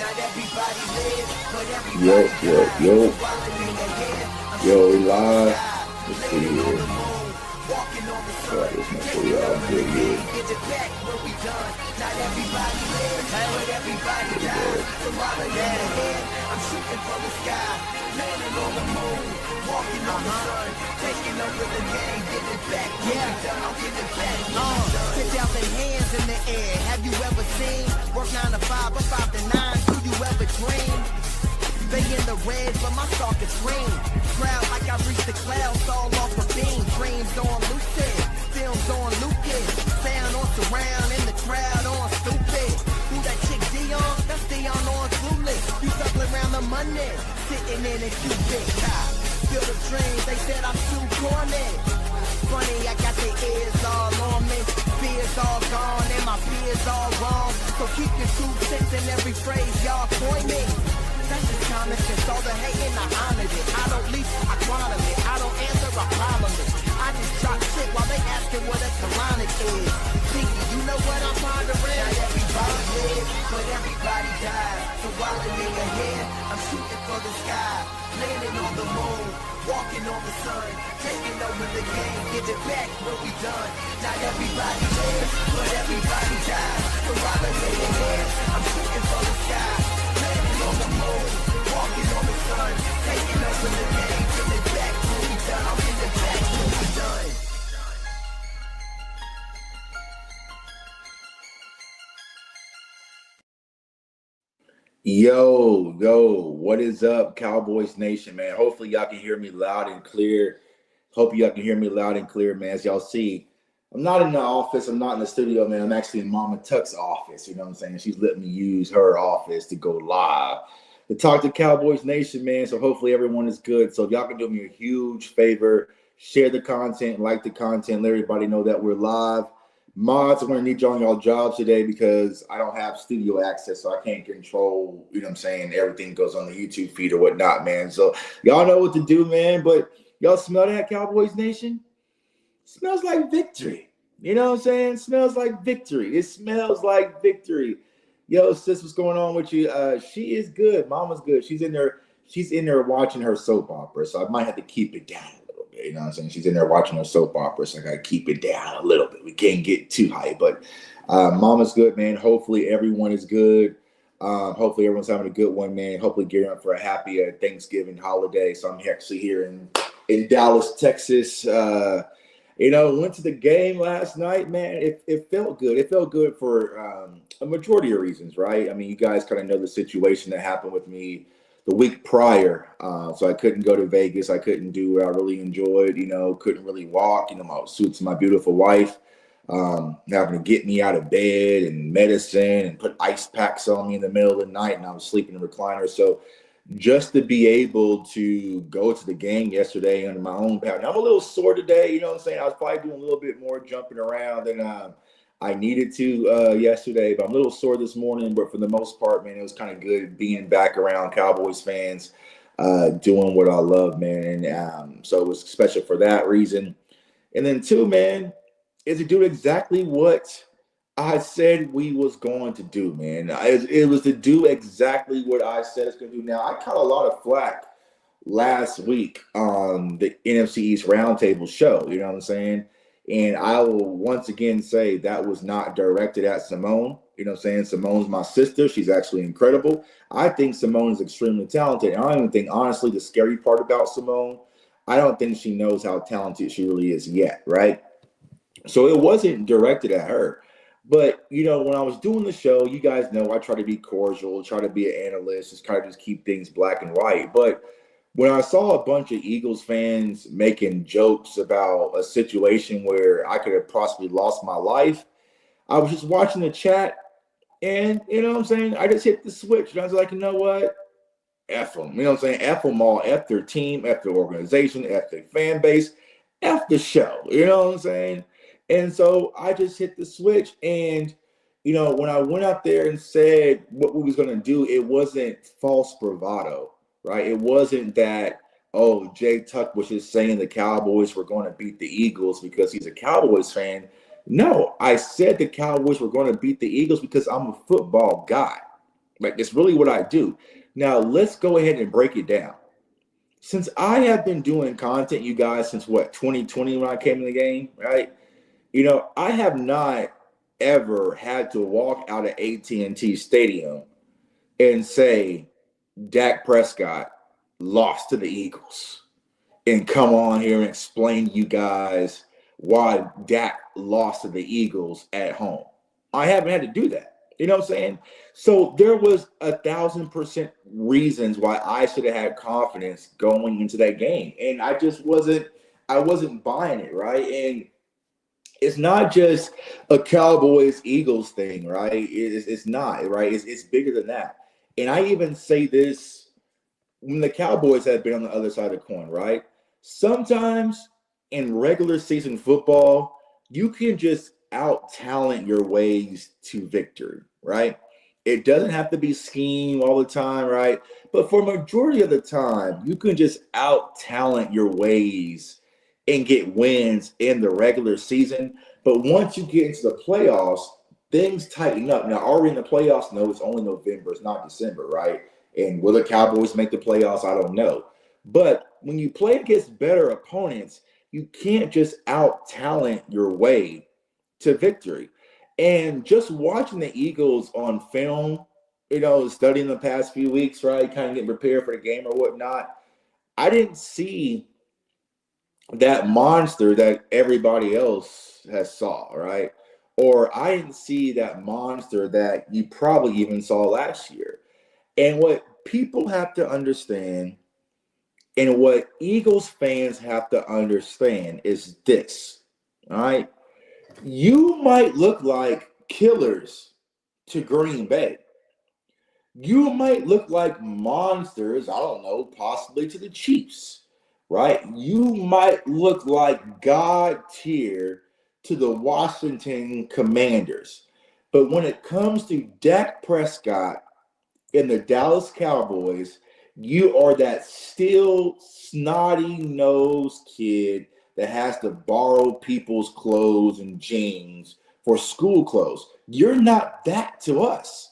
Yo, yo, yo. Yo, we live. Let's see here. All right, let's make sure y'all good here. Put out the hands in the air. Have you ever seen? Work 9 to 5 or 5 to 9. Do you ever dream? They in the red, but my stalk is green. Proud like I reached the clouds, all off a beam. Dreams on lucid, films on Lucas. Sound on surround, in the crowd on stupid. Who that chick Dion? That's Dion on clueless. You circling around the money, sitting in a Cupid car. Feel the dream, they said I'm too corny. Funny, I got their ears all on me. Fears all gone and my fears all wrong. So keep your 2 cents in every phrase y'all coin me. That's just common sense, all the hating, I honored it. I don't leave, I quantum it. I don't answer, I problem it. I just drop shit while they asking what a colonic is. Thinking, you know what I'm pondering? Not everybody lives, but everybody dies. So while I'm in your head, I'm shooting for the sky. Landing on the moon, walking on the sun. Taking over the game, give it back what we done. Not everybody lives, but everybody dies. So while I'm in your head, I'm shooting for the sky. Landing on the moon, walking on the sun. Taking over the game, give it back what we done. I'm in the back what we done. Yo, what is up, Cowboys Nation, man? Hopefully y'all can hear me loud and clear. Hope y'all can hear me loud and clear, man. As y'all see, I'm not in the office. I'm not in the studio, man. I'm actually in Mama Tuck's office. You know what I'm saying? She's letting me use her office to go live to talk to Cowboys Nation, man. So hopefully everyone is good. So if y'all can do me a huge favor, share the content, like the content, let everybody know that we're live. Mods, I'm going to need y'all on y'all jobs today because I don't have studio access, so I can't control, you know what I'm saying, everything goes on the YouTube feed or whatnot, man. So y'all know what to do, man. But y'all smell that, Cowboys Nation? Smells like victory. You know what I'm saying? Smells like victory. It smells like victory. Yo, sis, what's going on with you? She is good. Mama's good. She's in there watching her soap opera, so I might have to keep it down a little bit. You know what I'm saying? She's in there watching her soap opera, so I gotta keep it down a little bit. We can't get too high, but Mama's good, man. Hopefully everyone is good. Hopefully everyone's having a good one, man. Hopefully gearing up for a happy Thanksgiving holiday. So I'm actually here in Dallas, Texas. Went to the game last night, man. It felt good. It felt good for a majority of reasons, right? I mean, you guys kind of know the situation that happened with me the week prior. So I couldn't go to Vegas. I couldn't do what I really enjoyed, couldn't really walk. My suits, my beautiful wife, having to get me out of bed and medicine and put ice packs on me in the middle of the night. And I was sleeping in a recliner. So just to be able to go to the game yesterday under my own power. Now, I'm a little sore today, you know what I'm saying? I was probably doing a little bit more jumping around than I needed to yesterday, but I'm a little sore this morning. But for the most part, man, it was kind of good being back around Cowboys fans, doing what I love, man. And so it was special for that reason. And then two, man, is to do exactly what I said we was going to do, man. It was to do exactly what I said it's going to do. Now, I caught a lot of flack last week on the NFC East Roundtable show, you know what I'm saying? And I will once again say that was not directed at Simone. You know what I'm saying? Simone's my sister. She's actually incredible. I think Simone is extremely talented. And I don't even think, honestly, the scary part about Simone, I don't think she knows how talented she really is yet, right? So it wasn't directed at her. But, when I was doing the show, you guys know I try to be cordial, try to be an analyst, just kind of just keep things black and white. But when I saw a bunch of Eagles fans making jokes about a situation where I could have possibly lost my life, I was just watching the chat and, you know what I'm saying? I just hit the switch. And I was like, you know what? F them. You know what I'm saying? F them all. F their team, F their organization, F their fan base, F the show. You know what I'm saying? And so I just hit the switch. And, when I went out there and said what we was going to do, it wasn't false bravado, right? It wasn't that, Jay Tuck was just saying the Cowboys were going to beat the Eagles because he's a Cowboys fan. No, I said the Cowboys were going to beat the Eagles because I'm a football guy. Like, it's really what I do. Now, let's go ahead and break it down. Since I have been doing content, you guys, since what, 2020 when I came in the game, right? I have not ever had to walk out of AT&T Stadium and say Dak Prescott lost to the Eagles and come on here and explain to you guys why Dak lost to the Eagles at home. I haven't had to do that. You know what I'm saying? So there was 1,000% reasons why I should have had confidence going into that game. And I wasn't buying it, right? And it's not just a Cowboys Eagles thing, right? It's not, right? It's bigger than that. And I even say this when the Cowboys have been on the other side of the coin, right? Sometimes in regular season football, you can just out talent your ways to victory, right? It doesn't have to be scheme all the time, right? But for majority of the time, you can just out talent your ways and get wins in the regular season. But once you get into the playoffs, things tighten up. Now, already in the playoffs, no, it's only November, it's not December, right? And will the Cowboys make the playoffs? I don't know. But when you play against better opponents, you can't just out talent your way to victory. And just watching the Eagles on film, studying the past few weeks, right, kind of getting prepared for the game or whatnot, I didn't see that monster that everybody else has saw, right? Or I didn't see that monster that you probably even saw last year. And what people have to understand and what Eagles fans have to understand is this, all right? You might look like killers to Green Bay. You might look like monsters, I don't know, possibly to the Chiefs, right? You might look like God tier to the Washington Commanders. But when it comes to Dak Prescott and the Dallas Cowboys, you are that still snotty-nosed kid that has to borrow people's clothes and jeans for school clothes. You're not that to us.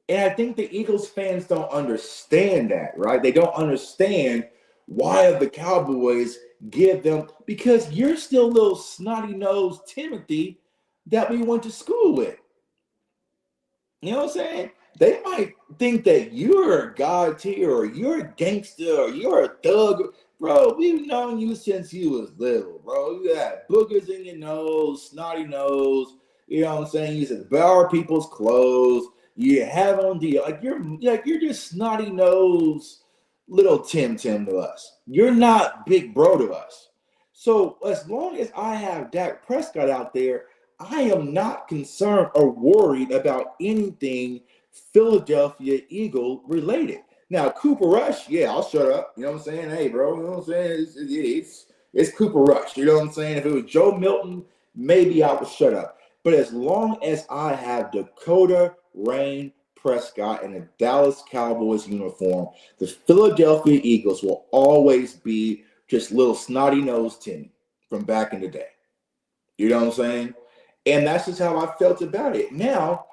And I think the Eagles fans don't understand that, right? They don't understand why the Cowboys give them, because you're still little snotty-nosed Timothy that we went to school with. You know what I'm saying? They might think that you're a god tier or you're a gangster or you're a thug. Bro, we've known you since you was little, bro. You got boogers in your nose, snotty nose. You know what I'm saying? You used to borrow people's clothes. You have on the you're just snotty nose little Tim to us. You're not big bro to us. So as long as I have Dak Prescott out there, I am not concerned or worried about anything Philadelphia Eagle related. Now, Cooper Rush, yeah, I'll shut up. You know what I'm saying? Hey, bro, you know what I'm saying? It's Cooper Rush. You know what I'm saying? If it was Joe Milton, maybe I would shut up. But as long as I have Dakota Rain Prescott in the Dallas Cowboys uniform, the Philadelphia Eagles will always be just little snotty-nosed Timmy from back in the day. You know what I'm saying? And that's just how I felt about it. Now,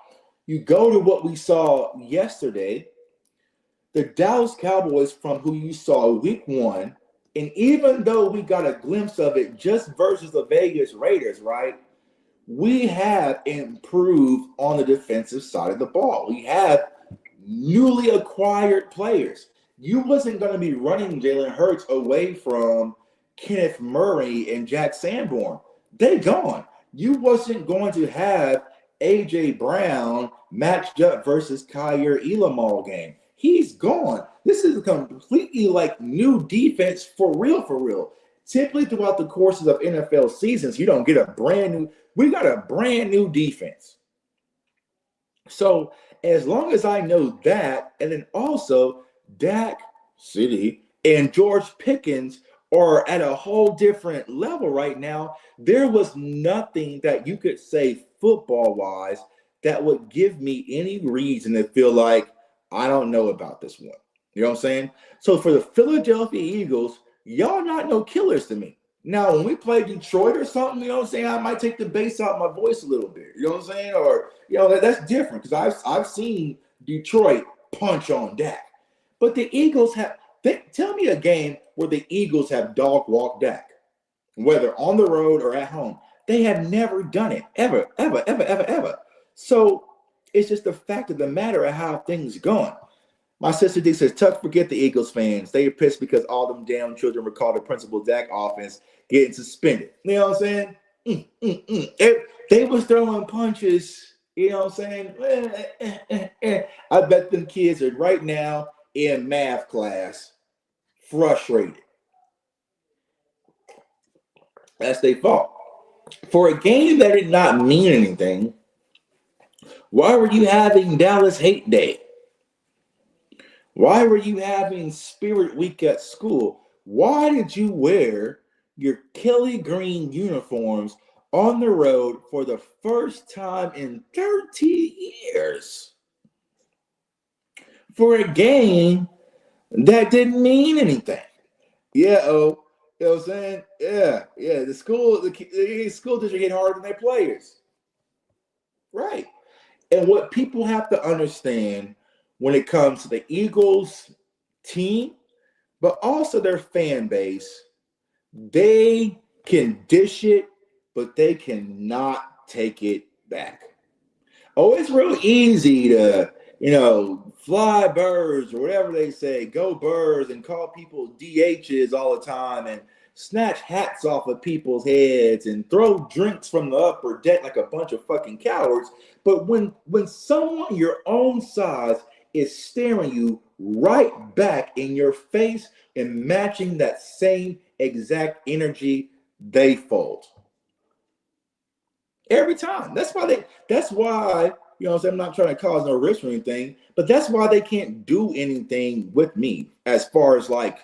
you go to what we saw yesterday, the Dallas Cowboys from who you saw week one, and even though we got a glimpse of it just versus the Vegas Raiders, right? We have improved on the defensive side of the ball. We have newly acquired players. You wasn't going to be running Jalen Hurts away from Kenneth Murray and Jack Sanborn. They gone. You wasn't going to have A.J. Brown matched up versus Kyer Elam game. He's gone. This is a completely new defense for real. Typically throughout the courses of NFL seasons, you don't get we got a brand new defense. So as long as I know that, and then also Dak City and George Pickens are at a whole different level right now, there was nothing that you could say football-wise that would give me any reason to feel like I don't know about this one. You know what I'm saying? So for the Philadelphia Eagles, y'all not no killers to me. Now, when we play Detroit or something, you know what I'm saying, I might take the bass out of my voice a little bit. You know what I'm saying? Or, that's different because I've seen Detroit punch on Dak. But the Eagles tell me a game where the Eagles have dog walked Dak, whether on the road or at home. They have never done it, ever, ever, ever, ever, ever. So it's just the fact of the matter of how things going. My sister D says, Tuck, forget the Eagles fans. They are pissed because all them damn children were called the principal Dak offense getting suspended. You know what I'm saying? They was throwing punches, you know what I'm saying? I bet them kids are right now in math class frustrated. That's their fault. For a game that did not mean anything, why were you having Dallas Hate Day? Why were you having Spirit Week at school? Why did you wear your Kelly Green uniforms on the road for the first time in 30 years? For a game that didn't mean anything. Yeah, you know what I'm saying? Yeah. The school district hit harder than their players. Right. And what people have to understand when it comes to the Eagles team, but also their fan base, they can dish it, but they cannot take it back. Oh, it's real easy to, fly birds or whatever they say, go birds, and call people DHs all the time and snatch hats off of people's heads and throw drinks from the upper deck like a bunch of fucking cowards. But when someone your own size is staring you right back in your face and matching that same exact energy, they fold. Every time. That's why, I'm not trying to cause no risk or anything, but that's why they can't do anything with me as far as like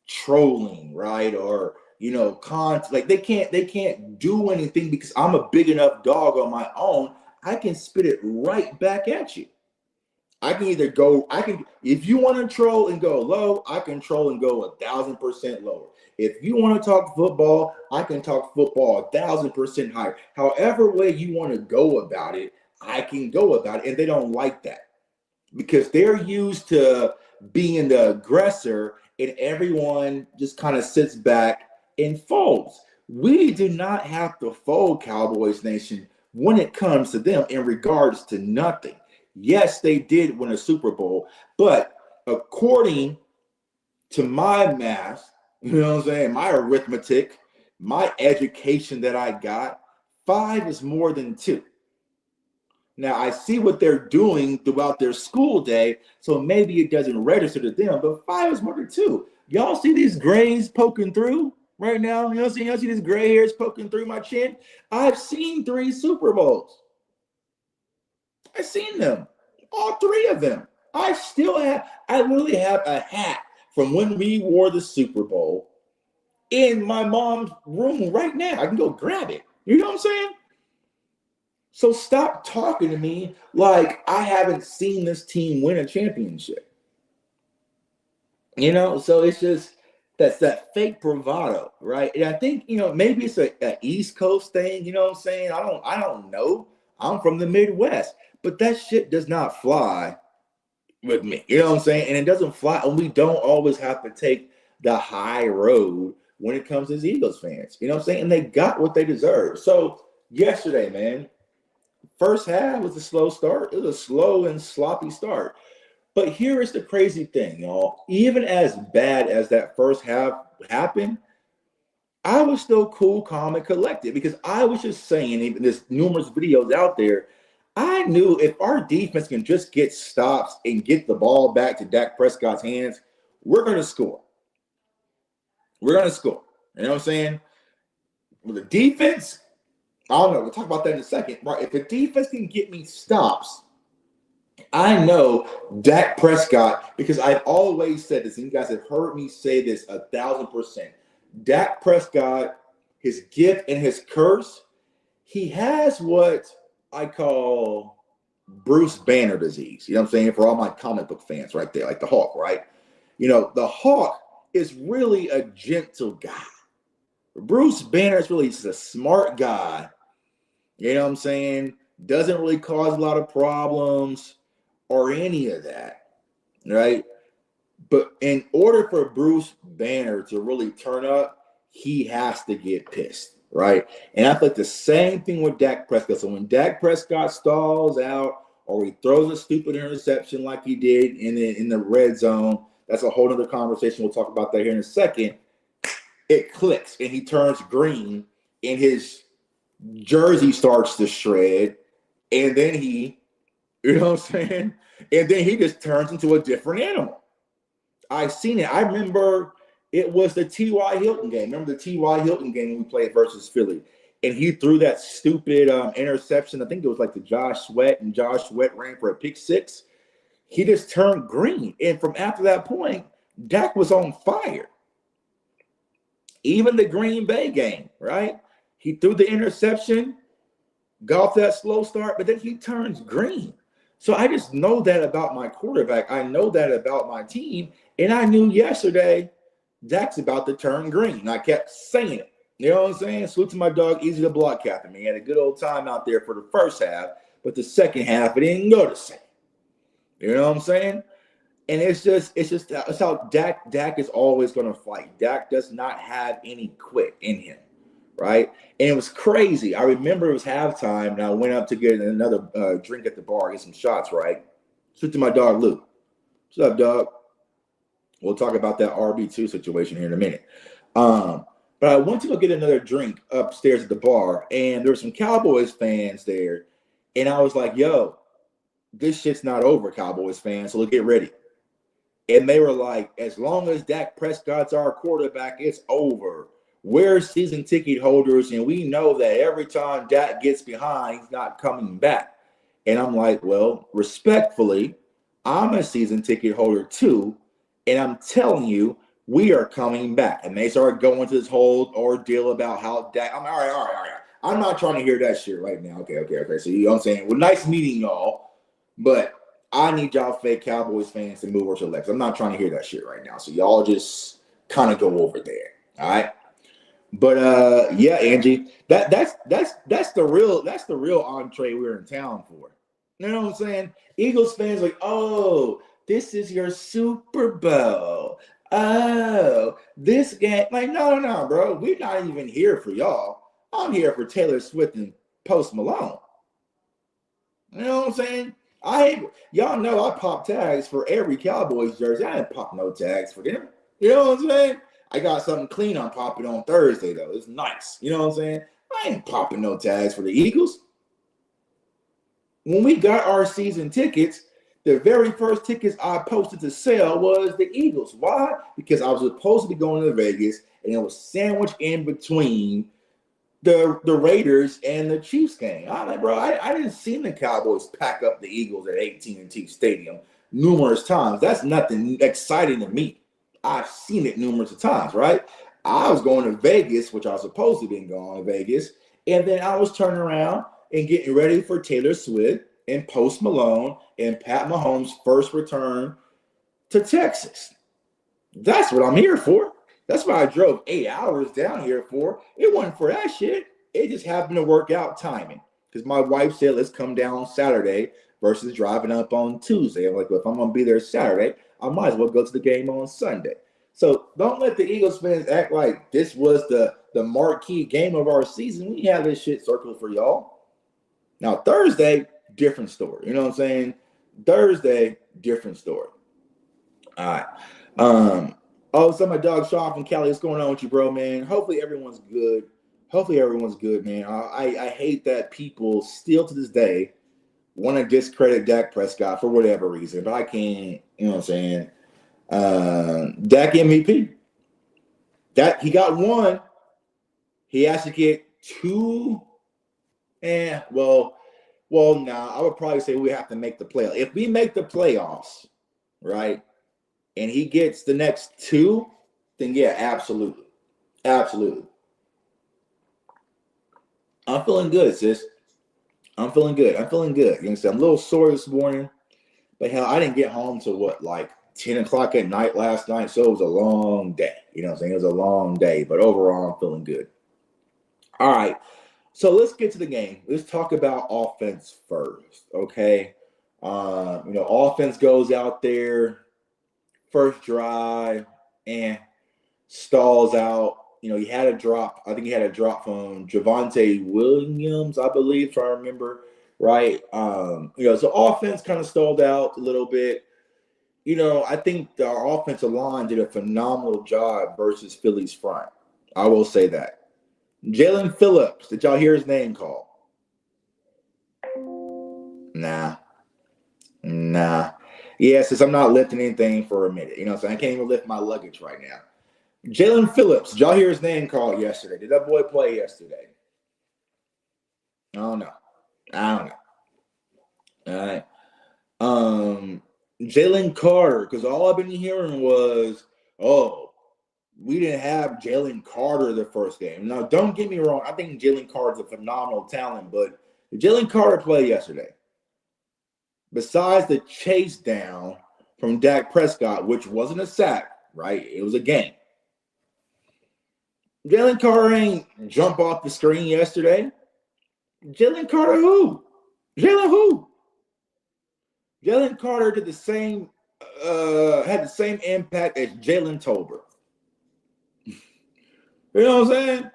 trolling, right? Or, like they can't do anything because I'm a big enough dog on my own. I can spit it right back at you. If you want to troll and go low, I can troll and go 1,000% lower. If you want to talk football, I can talk football 1,000% higher. However way you want to go about it, I can go about it. And they don't like that because they're used to being the aggressor and everyone just kind of sits back and folds. We do not have to fold, Cowboys Nation, when it comes to them in regards to nothing. Yes, they did win a Super Bowl, but according to my math, my arithmetic, my education that I got, 5 is more than 2. Now, I see what they're doing throughout their school day, so maybe it doesn't register to them, but 5 is more than 2. Y'all see these grays poking through right now? Y'all see these gray hairs poking through my chin? I've seen 3 Super Bowls. I've seen them, all 3 of them. I literally have a hat from when we wore the Super Bowl in my mom's room right now. I can go grab it. You know what I'm saying? So stop talking to me like I haven't seen this team win a championship. So it's just that's that fake bravado, right? And I think, maybe it's a East Coast thing, you know what I'm saying? I don't know. I'm from the Midwest, but that shit does not fly with me. You know what I'm saying? And it doesn't fly, and we don't always have to take the high road when it comes to Eagles fans. You know what I'm saying? And they got what they deserve. So yesterday, man, first half was a slow start. It was a slow and sloppy start. But here is the crazy thing, y'all. Even as bad as that first half happened, I was still cool, calm, and collected because I was just saying, even there's numerous videos out there, I knew if our defense can just get stops and get the ball back to Dak Prescott's hands, we're going to score. We're going to score. You know what I'm saying? With the defense, I don't know. We'll talk about that in a second. Right? If the defense can get me stops, I know Dak Prescott, because I've always said this, and you guys have heard me say this 1,000%. Dak Prescott, his gift and his curse, he has what I call Bruce Banner disease. You know what I'm saying? For all my comic book fans right there, like the Hulk, right? The Hulk is really a gentle guy. Bruce Banner is really just a smart guy. You know what I'm saying? Doesn't really cause a lot of problems. or any of that, right? But in order for Bruce Banner to really turn up, he has to get pissed, right? And I think the same thing with Dak Prescott. So when Dak Prescott stalls out or he throws a stupid interception like he did in the red zone, that's a whole other conversation. We'll talk about that here in a second. It clicks and he turns green and his jersey starts to shred. And then you know what I'm saying? And then he just turns into a different animal. I've seen it. I remember it was the T.Y. Hilton game. Remember the T.Y. Hilton game when we played versus Philly? And he threw that stupid interception. I think it was like the Josh Sweat, and Josh Sweat ran for a pick six. He just turned green. And from after that point, Dak was on fire. Even the Green Bay game, right? He threw the interception, got off that slow start, but then he turns green. So I just know that about my quarterback. I know that about my team. And I knew yesterday Dak's about to turn green. And I kept saying it. You know what I'm saying? Salute to my dog, Easy to Block Captain. He had a good old time out there for the first half, but the second half, it didn't go the same. You know what I'm saying? And it's how Dak is always going to fight. Dak does not have any quit in him, right? And it was crazy. I remember it was halftime, and I went up to get another drink at the bar, get some shots, right? Salute to my dog, Luke. What's up, dog? We'll talk about that RB2 situation here in a minute. But I went to go get another drink upstairs at the bar, and there were some Cowboys fans there. And I was like, yo, this shit's not over, Cowboys fans, so let's get ready. And they were like, as long as Dak Prescott's our quarterback, it's over. We're season ticket holders, and we know that every time Dak gets behind, he's not coming back. And I'm like, well, respectfully, I'm a season ticket holder too, and I'm telling you, we are coming back. And they started going to this whole ordeal about how Dak. I'm all right. I'm not trying to hear that shit right now. Okay. So you know what I'm saying? Well, nice meeting y'all, but I need y'all fake Cowboys fans to move over to the left. I'm not trying to hear that shit right now. So y'all just kind of go over there. All right. But yeah, Angie, that's the real entree we're in town for. You know what I'm saying? Eagles fans like, oh, this is your Super Bowl. Oh, this game. Like, no, bro. We're not even here for y'all. I'm here for Taylor Swift and Post Malone. You know what I'm saying? Y'all know I pop tags for every Cowboys jersey. I didn't pop no tags for them. You know what I'm saying? I got something clean I'm popping on Thursday, though. It's nice. You know what I'm saying? I ain't popping no tags for the Eagles. When we got our season tickets, the very first tickets I posted to sell was the Eagles. Why? Because I was supposed to be going to Vegas, and it was sandwiched in between the Raiders and the Chiefs game. I'm like, bro, I didn't see the Cowboys pack up the Eagles at AT&T Stadium numerous times. That's nothing exciting to me. I've seen it numerous of times, right? I was going to Vegas, which I was supposed to be going to Vegas, and then I was turning around and getting ready for Taylor Swift and Post Malone and Pat Mahomes' first return to Texas. That's what I'm here for. That's why I drove 8 hours down here for. It wasn't for that shit. It just happened to work out timing. Because my wife said, let's come down Saturday versus driving up on Tuesday. I'm like, well, if I'm going to be there Saturday, I might as well go to the game on Sunday. So don't let the Eagles fans act like this was the marquee game of our season. We have this shit circled for y'all. Now, Thursday, different story. You know what I'm saying? Thursday, different story. All right. So my dog Sean from Cali, what's going on with you, bro, man? Hopefully everyone's good. Man. I hate that people still to this day want to discredit Dak Prescott for whatever reason, but I can't, you know what I'm saying? Dak MVP. That he got one. He has to get two. Nah, I would probably say we have to make the playoffs. If we make the playoffs, right, and he gets the next two, then yeah, absolutely. I'm feeling good, sis. I'm feeling good. You know what I'm saying? I'm a little sore this morning, but hell, I didn't get home till like 10 o'clock at night last night, so it was a long day. You know what I'm saying? It was a long day, but overall, I'm feeling good. All right, so let's get to the game. Let's talk about offense first, okay? Offense goes out there, first drive, and stalls out. He had a drop. I think he had a drop from Javonte Williams, I believe, if I remember right. So offense kind of stalled out a little bit. I think our offensive line did a phenomenal job versus Philly's front. I will say that. Jalen Phillips, did y'all hear his name called? Nah. Yeah, since I'm not lifting anything for a minute. So I can't even lift my luggage right now. Jalen Phillips, did y'all hear his name called yesterday? Did that boy play yesterday? I don't know. All right. Jalen Carter, because all I've been hearing was, we didn't have Jalen Carter the first game. Now, don't get me wrong. I think Jalen Carter's a phenomenal talent, but did Jalen Carter play yesterday? Besides the chase down from Dak Prescott, which wasn't a sack, right? It was a game. Jalen Carter ain't jump off the screen yesterday. Jalen Carter who? Jalen who? Jalen Carter did had the same impact as Jalen Tolbert. You know what I'm saying?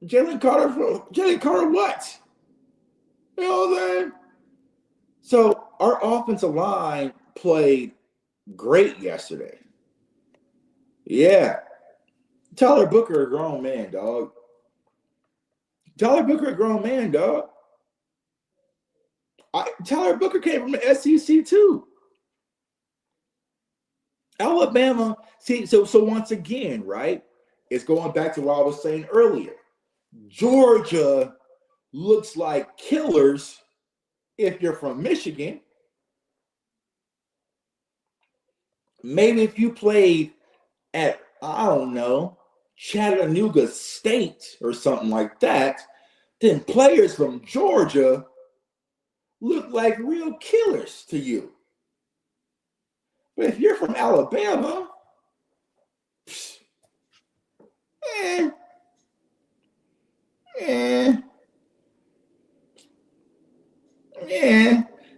Jalen Carter what? You know what I'm saying? So our offensive line played great yesterday. Yeah. Tyler Booker, a grown man, dog. Tyler Booker came from the SEC too. Alabama, so once again, right? It's going back to what I was saying earlier. Georgia looks like killers if you're from Michigan. Maybe if you played at, I don't know, Chattanooga State or something like that, then players from Georgia look like real killers to you. But if you're from Alabama,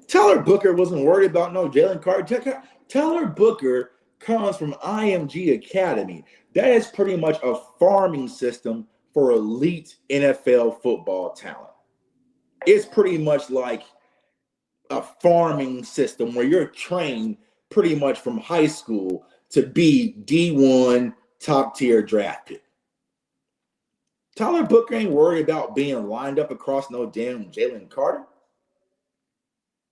Tyler Booker wasn't worried about no Jalen Carter. Tyler Booker comes from IMG Academy. That is pretty much a farming system for elite NFL football talent. It's pretty much like a farming system where you're trained pretty much from high school to be D1 top tier draft pick. Tyler Booker ain't worried about being lined up across no damn Jalen Carter.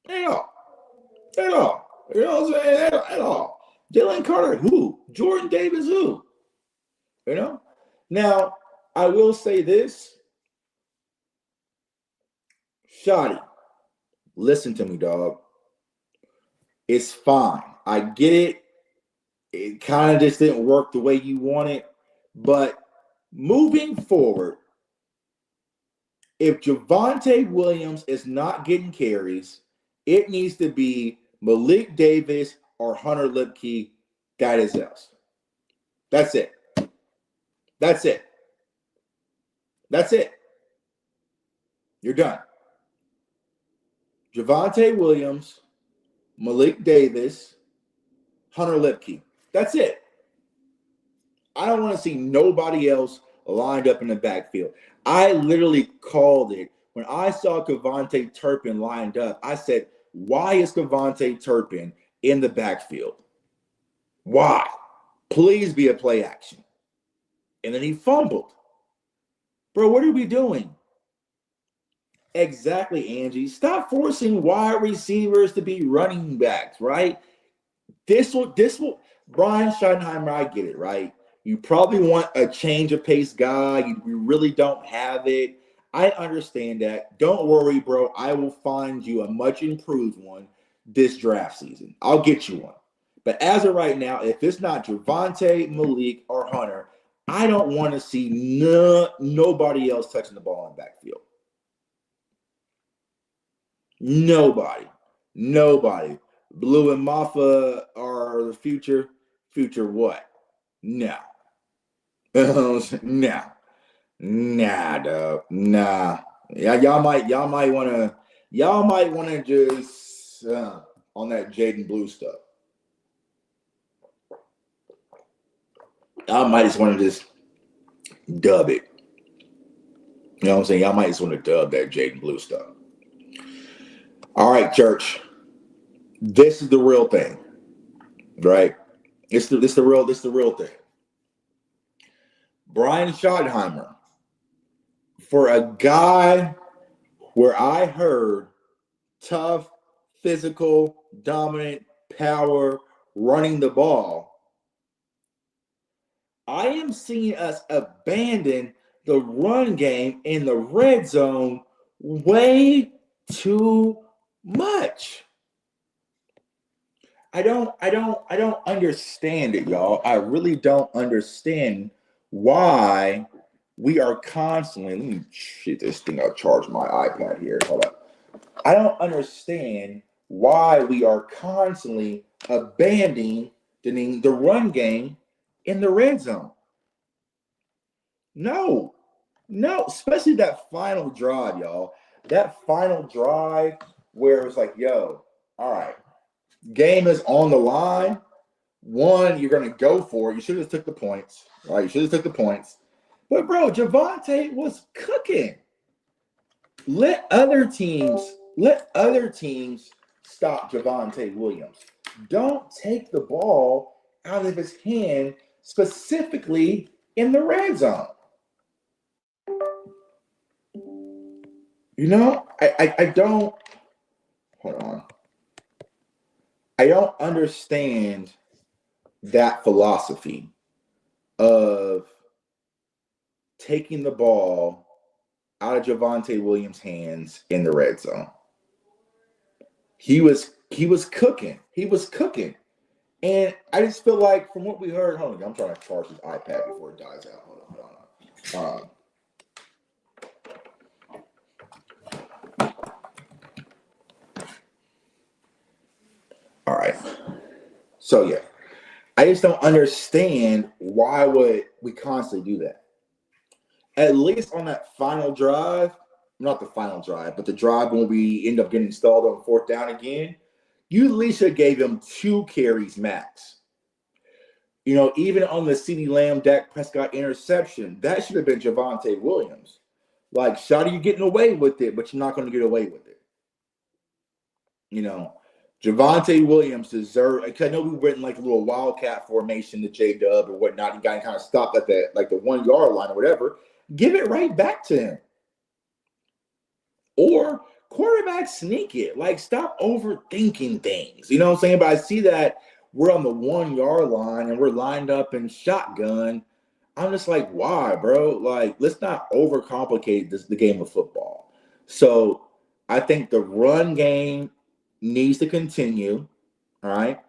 At all. You know what I'm saying? At all. Jalen Carter, who? Jordan Davis, who? Now, I will say this. Shotty, listen to me, dog. It's fine. I get it. It kind of just didn't work the way you want it. But moving forward, if Javonte Williams is not getting carries, it needs to be Malik Davis or Hunter Lipke. That is us. That's it. You're done. Javonte Williams, Malik Davis, Hunter Lipke. That's it. I don't want to see nobody else lined up in the backfield. I literally called it. When I saw KaVontae Turpin lined up, I said, why is KaVontae Turpin in the backfield? Why? Please be a play action. And then he fumbled. Bro, what are we doing? Exactly, Angie. Stop forcing wide receivers to be running backs, right? This will, Brian Schottenheimer, I get it, right? You probably want a change of pace guy. You really don't have it. I understand that. Don't worry, bro. I will find you a much improved one this draft season. I'll get you one. But as of right now, if it's not Javonte, Malik, or Hunter, I don't want to see nobody else touching the ball in the backfield. Nobody. Blue and Maffa are the future. Future what? No. Nah, dog. Nah. Yeah, y'all might want to just on that Jaden Blue stuff. I might just want to just dub it. You know what I'm saying? Y'all might just want to dub that Jaden Blue stuff. All right, church. This is the real thing, right? This the real thing. Brian Schottenheimer, for a guy where I heard tough, physical, dominant, power, running the ball, I am seeing us abandon the run game in the red zone way too much. I don't understand it, y'all. I really don't understand why we are constantly. Let me shit this thing. I'll charge my iPad here. Hold up. I don't understand why we are constantly abandoning the run game in the red zone. No, especially that final drive, y'all. That final drive where it was like, yo, all right, game is on the line. One, you're going to go for it. You should have took the points, right? You should have took the points. But, bro, Javonte was cooking. Let other teams stop Javonte Williams. Don't take the ball out of his hand, specifically in the red zone. You know, I don't, hold on. I don't understand that philosophy of taking the ball out of Javonte Williams' hands in the red zone. He was cooking. He was cooking. And I just feel like from what we heard, hold on, I'm trying to charge this iPad before it dies out. Hold on. All right. So yeah, I just don't understand why would we constantly do that. At least on that final drive, not the final drive, but the drive when we end up getting stalled on fourth down again, you at least should have gave him 2 carries max. You know, even on the CeeDee Lamb, Dak Prescott interception, that should have been Javonte Williams. Like, Shotty, you're getting away with it, but you're not going to get away with it. You know, Javonte Williams deserved, because I know we went in like a little wildcat formation to J-Dub or whatnot. You got to kind of stop at the 1 yard line or whatever. Give it right back to him. Or quarterback sneak it. Like, stop overthinking things. You know what I'm saying? But I see that we're on the 1 yard line and we're lined up in shotgun. I'm just like, why, bro? Like, let's not overcomplicate the game of football. So I think the run game needs to continue. All right.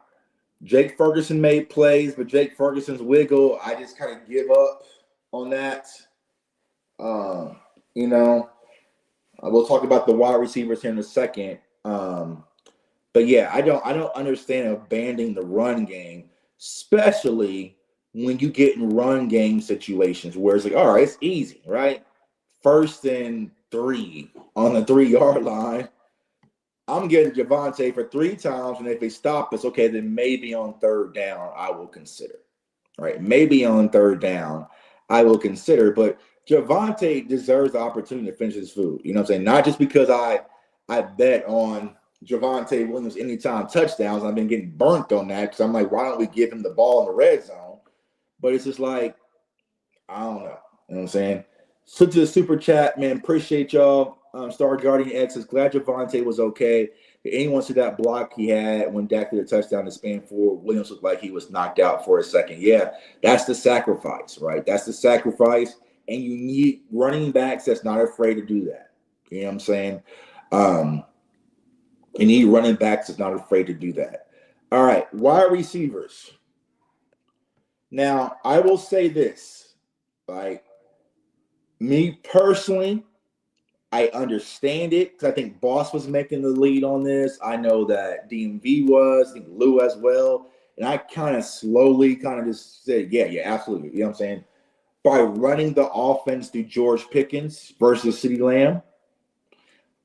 Jake Ferguson made plays, but Jake Ferguson's wiggle, I just kind of give up on that. You know, we'll talk about the wide receivers here in a second. But yeah, I don't understand abandoning the run game, especially when you get in run game situations where it's like, all right, it's easy, right? 1st and 3 on the 3 yard line. I'm getting Javonte for 3 times, and if they stop us, okay, then maybe on 3rd down I will consider. Right? Maybe on 3rd down I will consider, but Javonte deserves the opportunity to finish his food. You know what I'm saying? Not just because I bet on Javonte Williams anytime touchdowns. I've been getting burnt on that because I'm like, why don't we give him the ball in the red zone? But it's just like, I don't know. You know what I'm saying? So to the super chat, man, appreciate y'all. Star Guardian X is glad Javonte was okay. Did anyone see that block he had when Dak did a touchdown to span forward? Williams looked like he was knocked out for a second. Yeah, that's the sacrifice, right? That's the sacrifice. And you need running backs that's not afraid to do that. You know what I'm saying? You need running backs that's not afraid to do that. All right, wide receivers. Now, I will say this, like, me personally, I understand it because I think Boss was making the lead on this. I know that DMV was, I think Lou as well. And I kind of slowly just said, yeah, absolutely. You know what I'm saying? By running the offense through George Pickens versus CeeDee Lamb,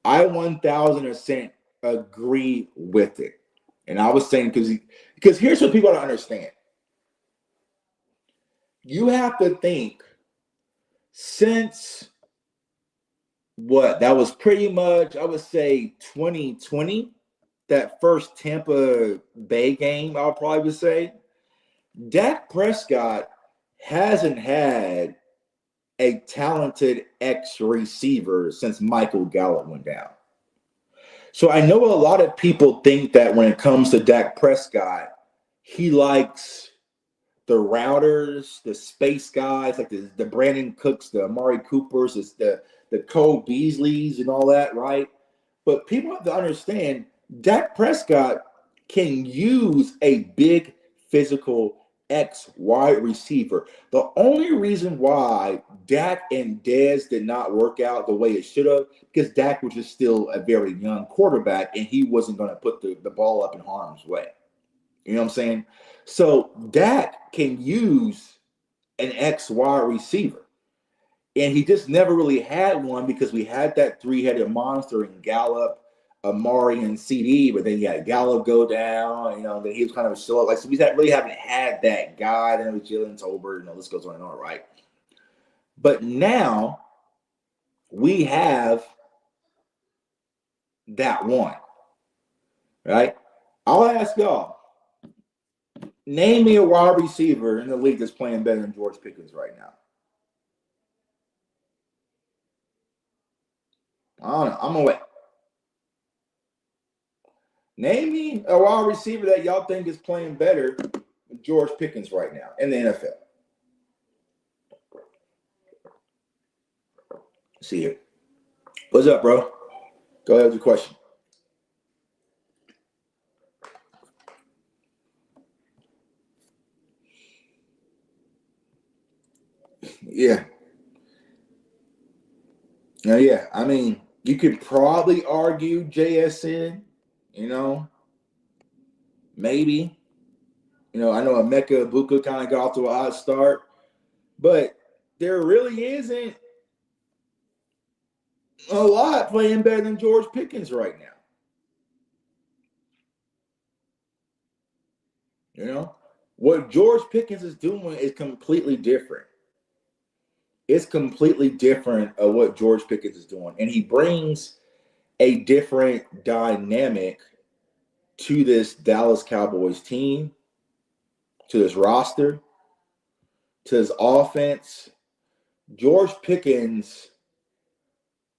I 1,000% agree with it. And I was saying because here's what people don't understand. You have to think since what that was pretty much I would say 2020, that first Tampa Bay game, I'll probably say, Dak Prescott hasn't had a talented X receiver since Michael Gallup went down. So I know a lot of people think that when it comes to Dak Prescott, he likes the routers, the space guys, like the Brandon Cooks, the Amari Coopers, the Cole Beasleys and all that, right? But people have to understand Dak Prescott can use a big physical X wide receiver. The only reason why Dak and Dez did not work out the way it should have, because Dak was just still a very young quarterback and he wasn't going to put the ball up in harm's way. You know what I'm saying? So Dak can use an X wide receiver. And he just never really had one because we had that three-headed monster in Gallup, Amari, and CD, but then you had Gallup go down, then he was kind of slow. Like, so we really haven't had that guy. Then it was Jalen Tolbert, this goes on and on, right? But now we have that one, right? I'll ask y'all, name me a wide receiver in the league that's playing better than George Pickens right now. I don't know. I'm going to wait. Name me a wide receiver that y'all think is playing better than George Pickens right now in the NFL. See here. What's up, bro? Go ahead with your question. Yeah. Now, yeah. I mean, you could probably argue JSN, maybe. I know Emeka Ibuka kind of got off to an odd start, but there really isn't a lot playing better than George Pickens right now. What George Pickens is doing is completely different. It's completely different of what George Pickens is doing. And he brings a different dynamic to this Dallas Cowboys team, to this roster, to his offense. George Pickens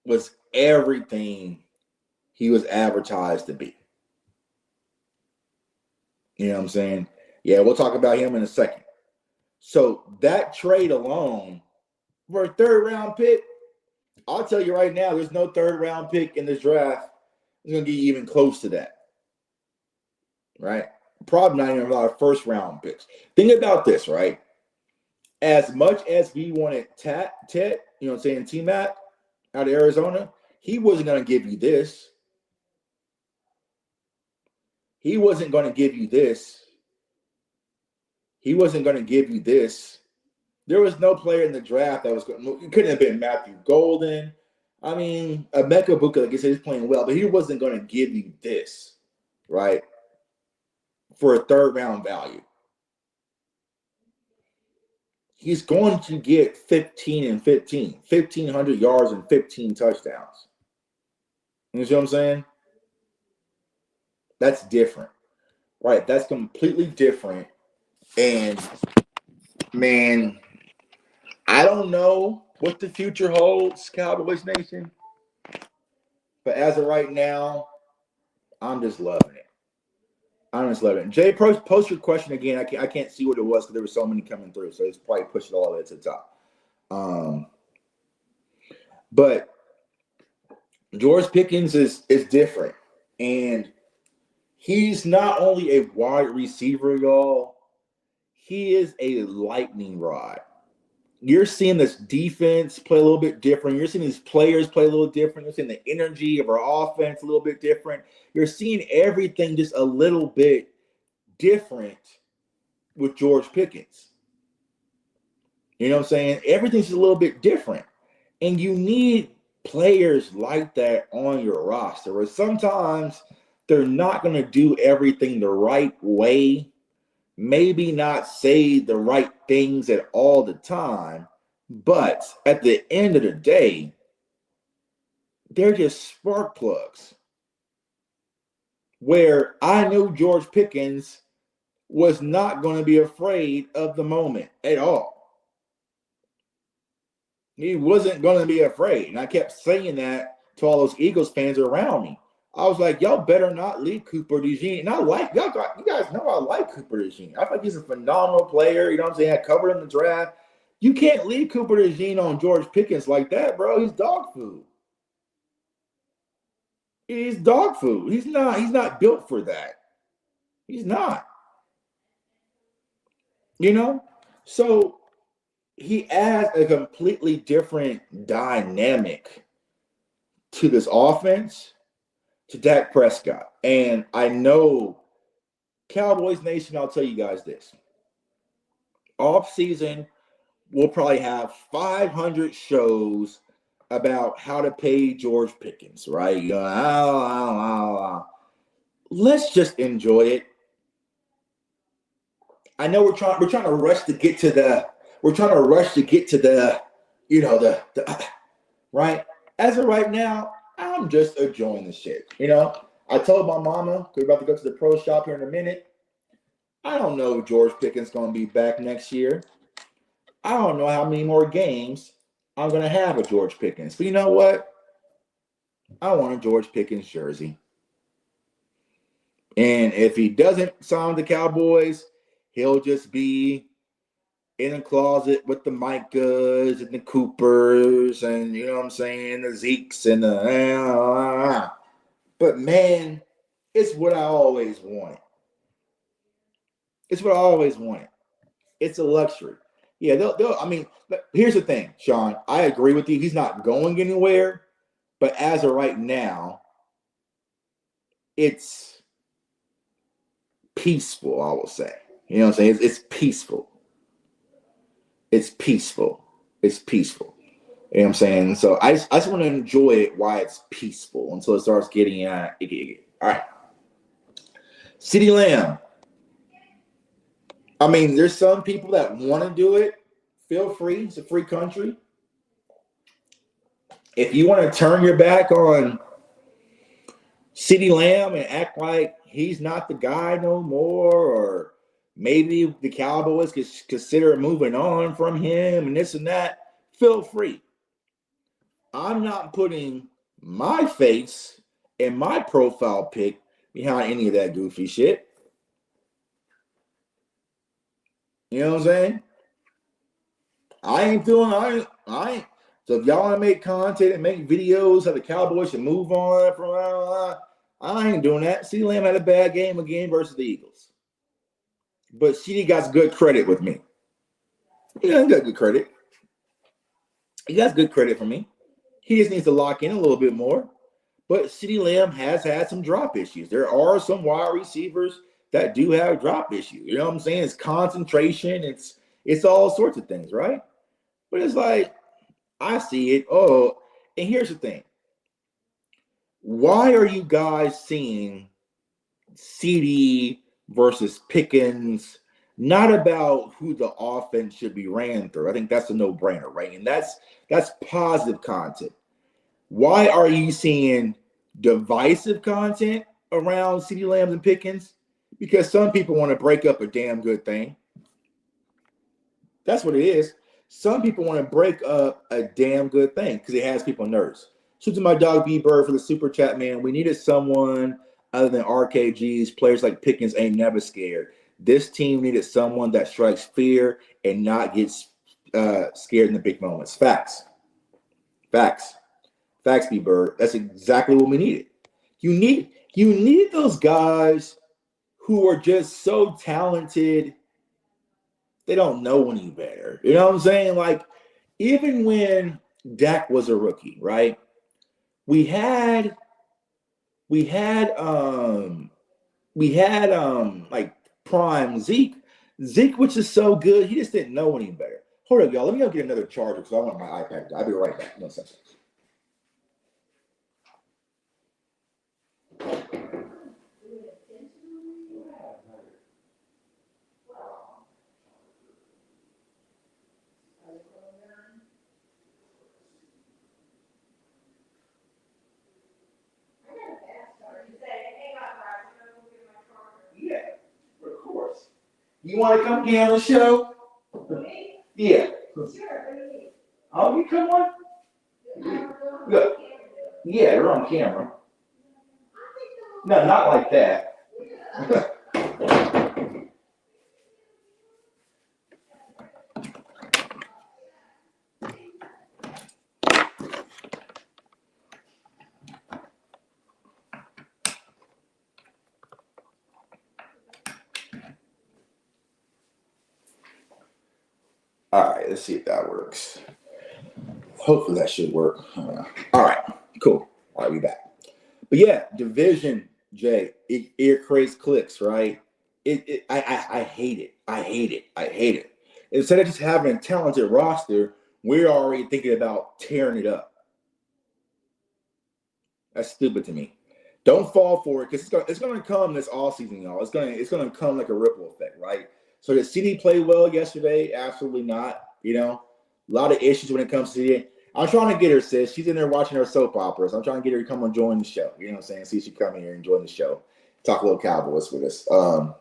was everything he was advertised to be. You know what I'm saying? Yeah, we'll talk about him in a second. So that trade alone for a third-round pick, I'll tell you right now, there's no third-round pick in this draft that's going to get you even close to that. Right? Probably not even a lot of first-round picks. Think about this, right? As much as we wanted Ted, T-Mac out of Arizona, he wasn't going to give you this. He wasn't going to give you this. He wasn't going to give you this. There was no player in the draft that was going to, it couldn't have been Matthew Golden. I mean, Emeka Ibuka, like I said, he's playing well, but he wasn't going to give you this, right? For a third-round value. He's going to get 15 and 15, 1,500 yards and 15 touchdowns. You see what I'm saying? That's different, right? That's completely different. And, man, I don't know what the future holds, Cowboys Nation. But as of right now, I'm just loving it. I'm just loving it. Jay, post your question again. I can't see what it was because there were so many coming through. So it's probably pushed it all the way to the top. But George Pickens is different. And he's not only a wide receiver, y'all. He is a lightning rod. You're seeing this defense play a little bit different. You're seeing these players play a little different. You're seeing the energy of our offense a little bit different. You're seeing everything just a little bit different with George Pickens. You know what I'm saying? Everything's just a little bit different. And you need players like that on your roster, where sometimes they're not going to do everything the right way, maybe not say the right things at all the time, but at the end of the day, they're just spark plugs. Where I knew George Pickens was not going to be afraid of the moment at all. He wasn't going to be afraid. And I kept saying that to all those Eagles fans around me. I was like, y'all better not leave Cooper DeJean. And I like, you guys know I like Cooper DeJean. I think he's a phenomenal player. You know what I'm saying? I covered him in the draft. You can't leave Cooper DeJean on George Pickens like that, bro. He's dog food. He's dog food. He's not built for that. He's not. You know? So he adds a completely different dynamic to this offense, to Dak Prescott. And I know Cowboys Nation, I'll tell you guys this. Off season, we'll probably have 500 shows about how to pay George Pickens, right? Let's just enjoy it. I know we're trying to rush to get to the right. As of right now, I'm just enjoying the shit. You know, I told my mama we're about to go to the pro shop here in a minute. I don't know if George Pickens is going to be back next year. I don't know how many more games I'm going to have with George Pickens. But you know what? I want a George Pickens jersey. And if he doesn't sign the Cowboys, he'll just be in a closet with the Micahs and the Coopers and, you know what I'm saying, the Zekes and the... But, man, it's what I always wanted. It's what I always wanted. It's a luxury. Yeah, I mean, here's the thing, Sean. I agree with you. He's not going anywhere. But as of right now, it's peaceful, I will say. You know what I'm saying? It's peaceful. It's peaceful. It's peaceful. You know what I'm saying? So I just want to enjoy it while it's peaceful until it starts getting icky. All right. CeeDee Lamb. I mean, there's some people that want to do it. Feel free. It's a free country. If you want to turn your back on CeeDee Lamb and act like he's not the guy no more, or maybe the Cowboys could consider moving on from him and this and that, feel free. I'm not putting my face and my profile pic behind any of that goofy shit. You know what I'm saying? I ain't. So if y'all want to make content and make videos how the Cowboys should move on from, I ain't doing that. CeeDee Lamb had a bad game again versus the Eagles. But CeeDee got good credit with me. He got good credit. He got good credit from me. He just needs to lock in a little bit more. But CeeDee Lamb has had some drop issues. There are some wide receivers that do have drop issues. You know what I'm saying? It's concentration. It's all sorts of things, right? But it's like, I see it. Oh, and here's the thing. Why are you guys seeing CeeDee versus Pickens? Not about who the offense should be ran through. I think that's a no-brainer, right? And that's positive content. Why are you seeing divisive content around CeeDee Lamb and Pickens? Because some people want to break up a damn good thing. That's what it is. Some people want to break up a damn good thing because it has people nervous. Shoot to my dog B-Bird for the super chat, man. We needed someone other than RKG's. Players like Pickens ain't never scared. This team needed someone that strikes fear and not gets scared in the big moments. Facts, B-Bird. That's exactly what we needed. You need those guys who are just so talented, they don't know any better. You know what I'm saying? Like, even when Dak was a rookie, right? We had like prime Zeke, which is so good, he just didn't know any better. Hold up, y'all. Let me go get another charger because I want my iPad. I'll be right back. No sense. You want to come get on the show? Yeah. Oh, you come on? Look. Yeah, you're on camera. No, not like that. All right, let's see if that works. Hopefully that should work. All right, cool. All right, we back. But yeah, division, Jay, it creates clicks, right? I hate it. I hate it. I hate it. Instead of just having a talented roster, we're already thinking about tearing it up. That's stupid to me. Don't fall for it because it's gonna come this all season, y'all. It's gonna come like a ripple effect, right? So did CD play well yesterday? Absolutely not. A lot of issues when it comes to CD. I'm trying to get her, sis. She's in there watching her soap operas. I'm trying to get her to come and join the show. You know what I'm saying? See if she come in here and join the show. Talk a little Cowboys with us. So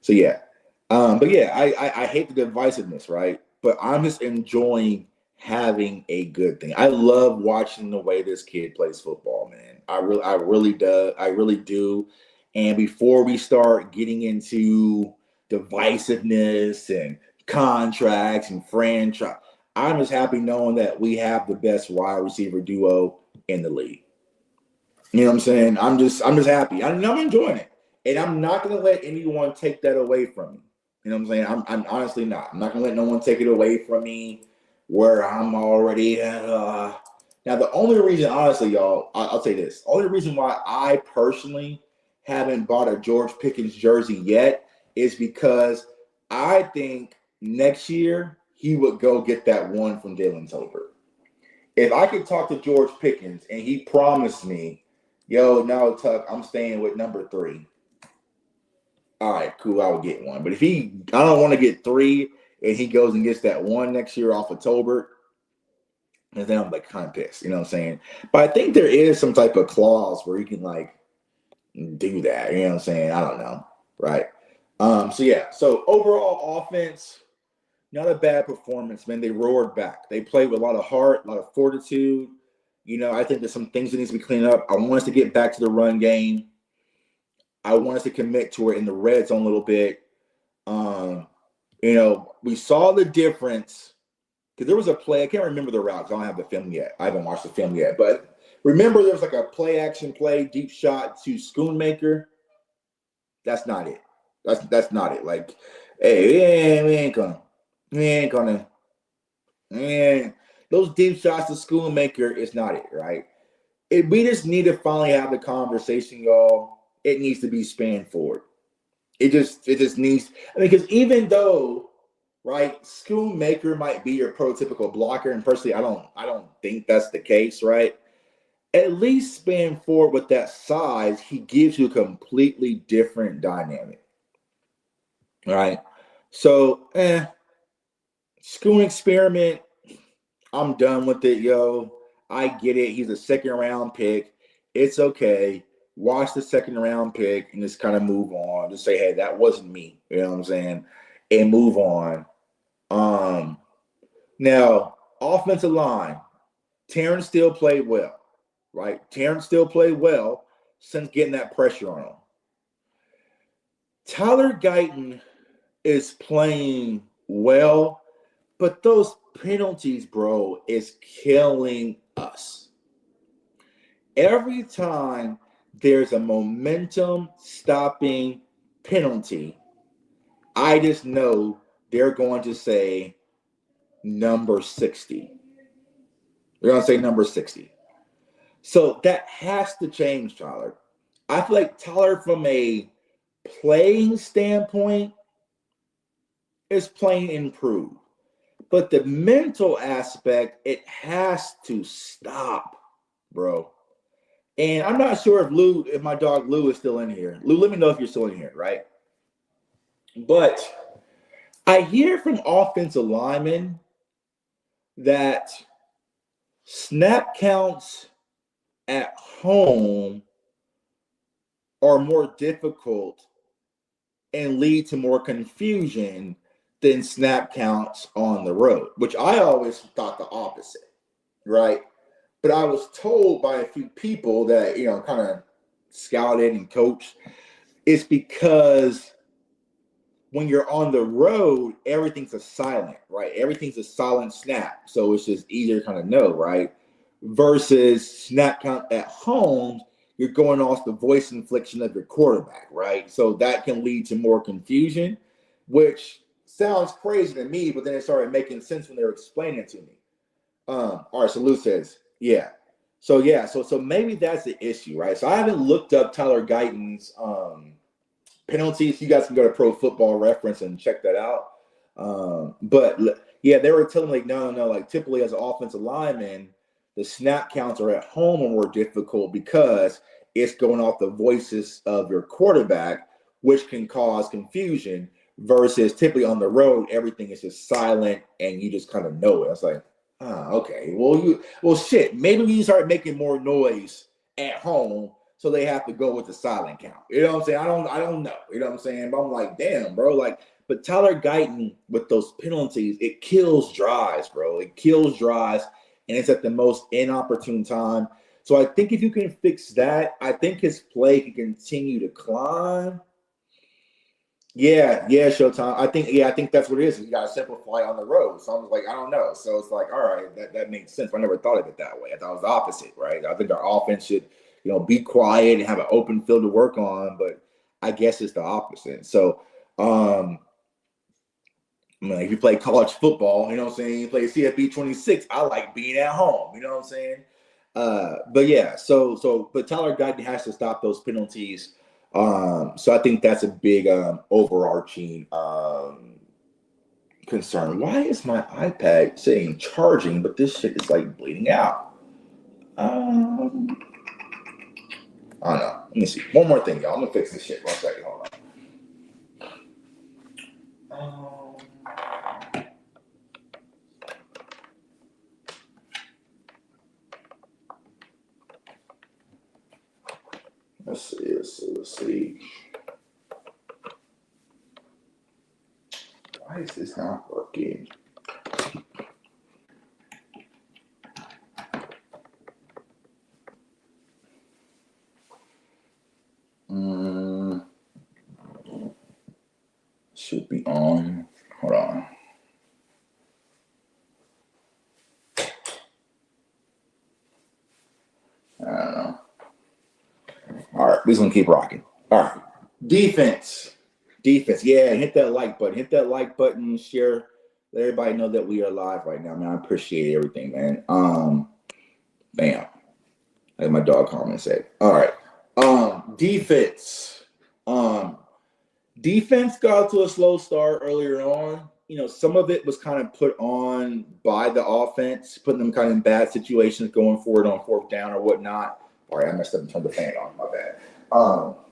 yeah. But yeah, I hate the divisiveness, right? But I'm just enjoying having a good thing. I love watching the way this kid plays football, man. I really do. And before we start getting into divisiveness and contracts and franchise, I'm just happy knowing that we have the best wide receiver duo in the league. You know what I'm saying? I'm just happy. I'm enjoying it. And I'm not gonna let anyone take that away from me. You know what I'm saying? I'm honestly not. I'm not gonna let no one take it away from me where I'm already now the only reason, honestly, y'all, I'll say this. Only reason why I personally haven't bought a George Pickens jersey yet is because I think next year he would go get that one from Dylan Tolbert. If I could talk to George Pickens and he promised me, yo, no, Tuck, I'm staying with number 3. All right, cool, I would get one. But if I don't want to get 3 and he goes and gets that one next year off of Tolbert, and then I'm like kind of pissed, you know what I'm saying? But I think there is some type of clause where you can like do that, you know what I'm saying? I don't know, right? So yeah, so overall offense, not a bad performance, man. They roared back. They played with a lot of heart, a lot of fortitude. I think there's some things that needs to be cleaned up. I want us to get back to the run game. I want us to commit to it in the red zone a little bit. We saw the difference because there was a play. I can't remember the route. I don't have the film yet. I haven't watched the film yet. But remember, there was like a play action play, deep shot to Schoonmaker. That's not it. That's not it. Like, hey, we ain't gonna. Man, those deep shots to Schoonmaker is not it, right? We just need to finally have the conversation, y'all. It needs to be spanned forward. It just needs. I mean, because even though, right, Schoonmaker might be your prototypical blocker, and personally, I don't think that's the case, right? At least span forward with that size, he gives you a completely different dynamic, right? So, Schoon experiment. I'm done with it, yo. I get it. He's a second round pick. It's okay. Watch the second round pick and just kind of move on. Just say, hey, that wasn't me. You know what I'm saying? And move on. Now, offensive line. Terrence still played well, right? Terrence still played well since getting that pressure on him. Tyler Guyton is playing well, but those penalties, bro, is killing us. Every time there's a momentum stopping penalty, I just know they're going to say number 60. They're going to say number 60. So that has to change, Tyler. I feel like Tyler, from a playing standpoint, is playing improved. But the mental aspect, it has to stop, bro. And I'm not sure if my dog Lou is still in here. Lou, let me know if you're still in here, right? But I hear from offensive linemen that snap counts at home are more difficult and lead to more confusion than snap counts on the road, which I always thought the opposite, right? But I was told by a few people that, kind of scouted and coached, it's because when you're on the road, everything's a silent, right? Everything's a silent snap. So it's just easier to kind of know, right? Versus snap count at home, you're going off the voice inflection of your quarterback, right? So that can lead to more confusion, which sounds crazy to me, but then it started making sense when they were explaining it to me. All right, so Lou says, yeah. So maybe that's the issue, right? So I haven't looked up Tyler Guyton's penalties. You guys can go to Pro Football Reference and check that out. But yeah, they were telling me, like, no, like typically as an offensive lineman, the snap counts are at home are more difficult because it's going off the voices of your quarterback, which can cause confusion, versus typically on the road, everything is just silent and you just kind of know it. It's like, okay. Well, shit, maybe we start making more noise at home, so they have to go with the silent count. You know what I'm saying? I don't know. You know what I'm saying? But I'm like, damn, bro. Like, but Tyler Guyton with those penalties, it kills drives, bro. It kills drives, and it's at the most inopportune time. So I think if you can fix that, I think his play can continue to climb. Yeah, Showtime. I think that's what it is. You got to simplify on the road. So I was like, I don't know. So it's like, all right, that makes sense. I never thought of it that way. I thought it was the opposite, right? I think our offense should, be quiet and have an open field to work on. But I guess it's the opposite. So, if you play college football, you know what I'm saying? You play CFB 26. I like being at home. You know what I'm saying? But yeah, but Tyler Guyton has to stop those penalties. So I think that's a big overarching concern. Why is my iPad saying charging, but this shit is like bleeding out? I don't know. Let me see. One more thing, y'all. I'm gonna fix this shit. 1 second. Hold on. Let's see. Why is this not working? Should be on. Hold on. I don't know. All right, we're just gonna keep rocking. All right. Defense. Yeah, hit that like button. Hit that like button, share. Let everybody know that we are live right now, man. I appreciate everything, man. Bam. Like my dog comment said. All right. Defense. Defense got to a slow start earlier on. Some of it was kind of put on by the offense, putting them kind of in bad situations going forward on 4th down or whatnot. All right, I messed up and turned the fan on. My bad. All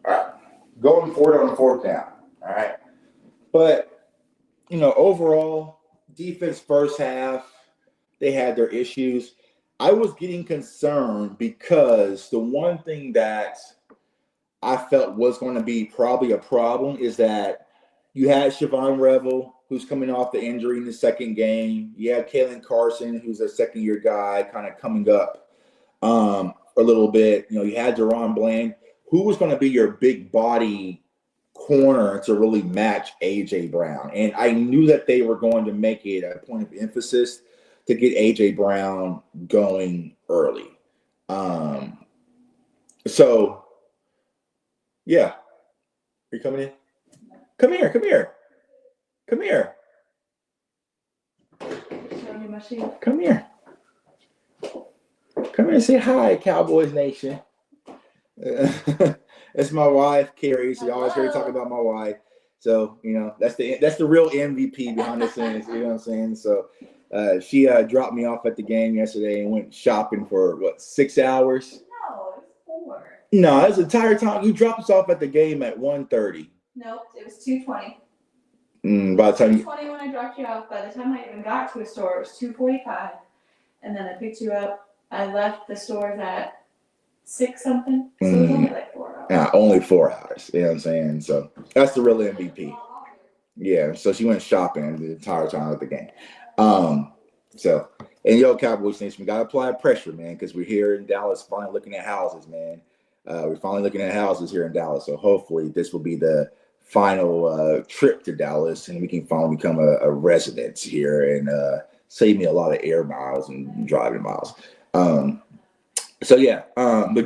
right, going forward on 4th down. All right, but overall, defense first half, they had their issues. I was getting concerned because the one thing that I felt was going to be probably a problem is that you had Siobhan Revel, who's coming off the injury in the second game. You had Kalen Carson, who's a second-year guy, kind of coming up a little bit. You had Deron Bland, who was going to be your big body corner to really match A.J. Brown. And I knew that they were going to make it a point of emphasis to get A.J. Brown going early. So, yeah. Are you coming in? Come here. Come here. Come here. Come here and say hi, Cowboys Nation. It's my wife, Carrie. So you always hear talking about my wife. So, that's the real MVP behind the scenes. You know what I'm saying? So she dropped me off at the game yesterday and went shopping for 6 hours? No, it was 4. No, it was the entire time. You dropped us off at the game at 1:30. Nope, it was 2:20. By the time 2:20 when I dropped you off. By the time I even got to the store, it was 2:45. And then I picked you up. I left the stores at 6 something. So it was only like 4 hours. Yeah, only 4 hours. You know what I'm saying? So that's the real MVP. Yeah, so she went shopping the entire time of the game. So, and Cowboys Nation, we got to apply pressure, man, because we're here in Dallas finally looking at houses, man. We're finally looking at houses here in Dallas. So hopefully this will be the final trip to Dallas and we can finally become a resident here and save me a lot of air miles and driving miles. The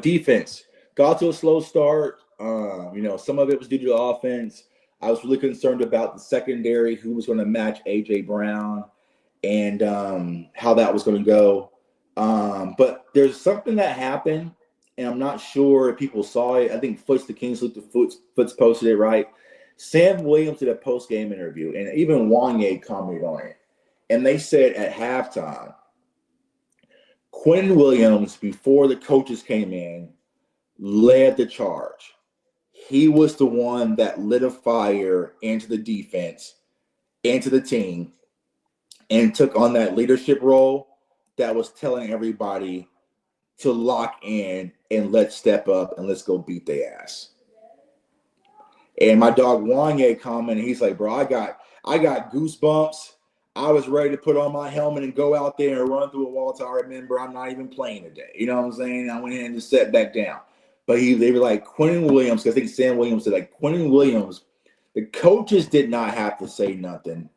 defense got to a slow start. Some of it was due to the offense. I was really concerned about the secondary, who was going to match A.J. Brown and how that was going to go. But there's something that happened, and I'm not sure if people saw it. I think Foots the King, Foots posted it, right? Sam Williams did a post-game interview, and even Wanye commented on it. And they said at halftime, Quinn Williams, before the coaches came in, led the charge. He was the one that lit a fire into the defense, into the team, and took on that leadership role that was telling everybody to lock in and let's step up and let's go beat their ass. And my dog Wanye commented, he's like, bro, I got goosebumps. I was ready to put on my helmet and go out there and run through a wall till I remember I'm not even playing today. You know what I'm saying? I went in and just sat back down. But they were like, Quentin Williams, because I think Sam Williams said, like, Quentin Williams, the coaches did not have to say nothing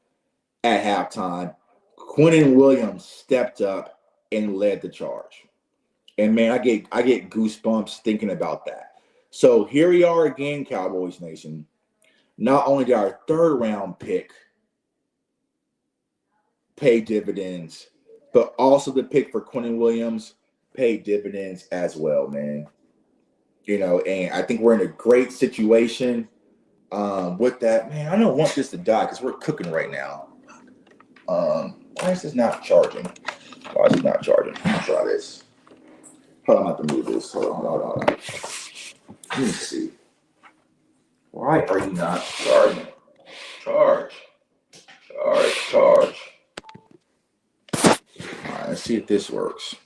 at halftime. Quentin Williams stepped up and led the charge. And, man, I get goosebumps thinking about that. So here we are again, Cowboys Nation. Not only did our third-round pick pay dividends, but also the pick for Quentin Williams paid dividends as well, man. And I think we're in a great situation with that. Man, I don't want this to die because we're cooking right now. Why is this not charging? Why is it not charging? I'll try this. Hold on, I have to move this. Hold on. Let me see. Why are you not charging? Charge. All right, let's see if this works.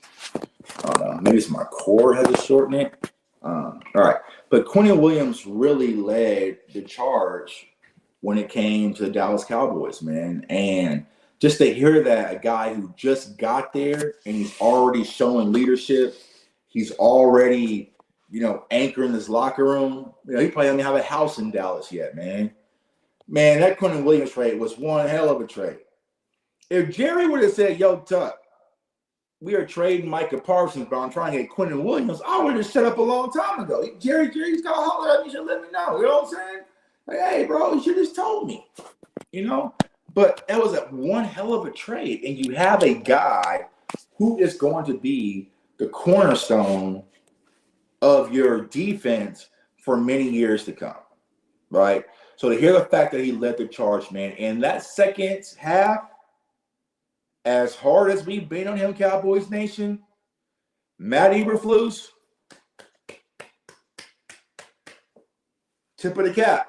I don't know. Maybe it's my cord has a short in it. All right. But Quentin Williams really led the charge when it came to the Dallas Cowboys, man. And just to hear that a guy who just got there and he's already showing leadership, he's already, anchoring this locker room. He probably doesn't have a house in Dallas yet, man. Man, that Quentin Williams trade was one hell of a trade. If Jerry would have said, yo, Tuck, we are trading Micah Parsons, but I'm trying to get Quentin Williams, I would have shut up a long time ago. Jerry's got to holler at me. You should let me know. You know what I'm saying? Like, hey, bro, you should have just told me. But that was one hell of a trade. And you have a guy who is going to be the cornerstone of your defense for many years to come, right? So to hear the fact that he led the charge, man, and that second half, as hard as we've been on him, Cowboys Nation, Matt Eberflus, tip of the cap.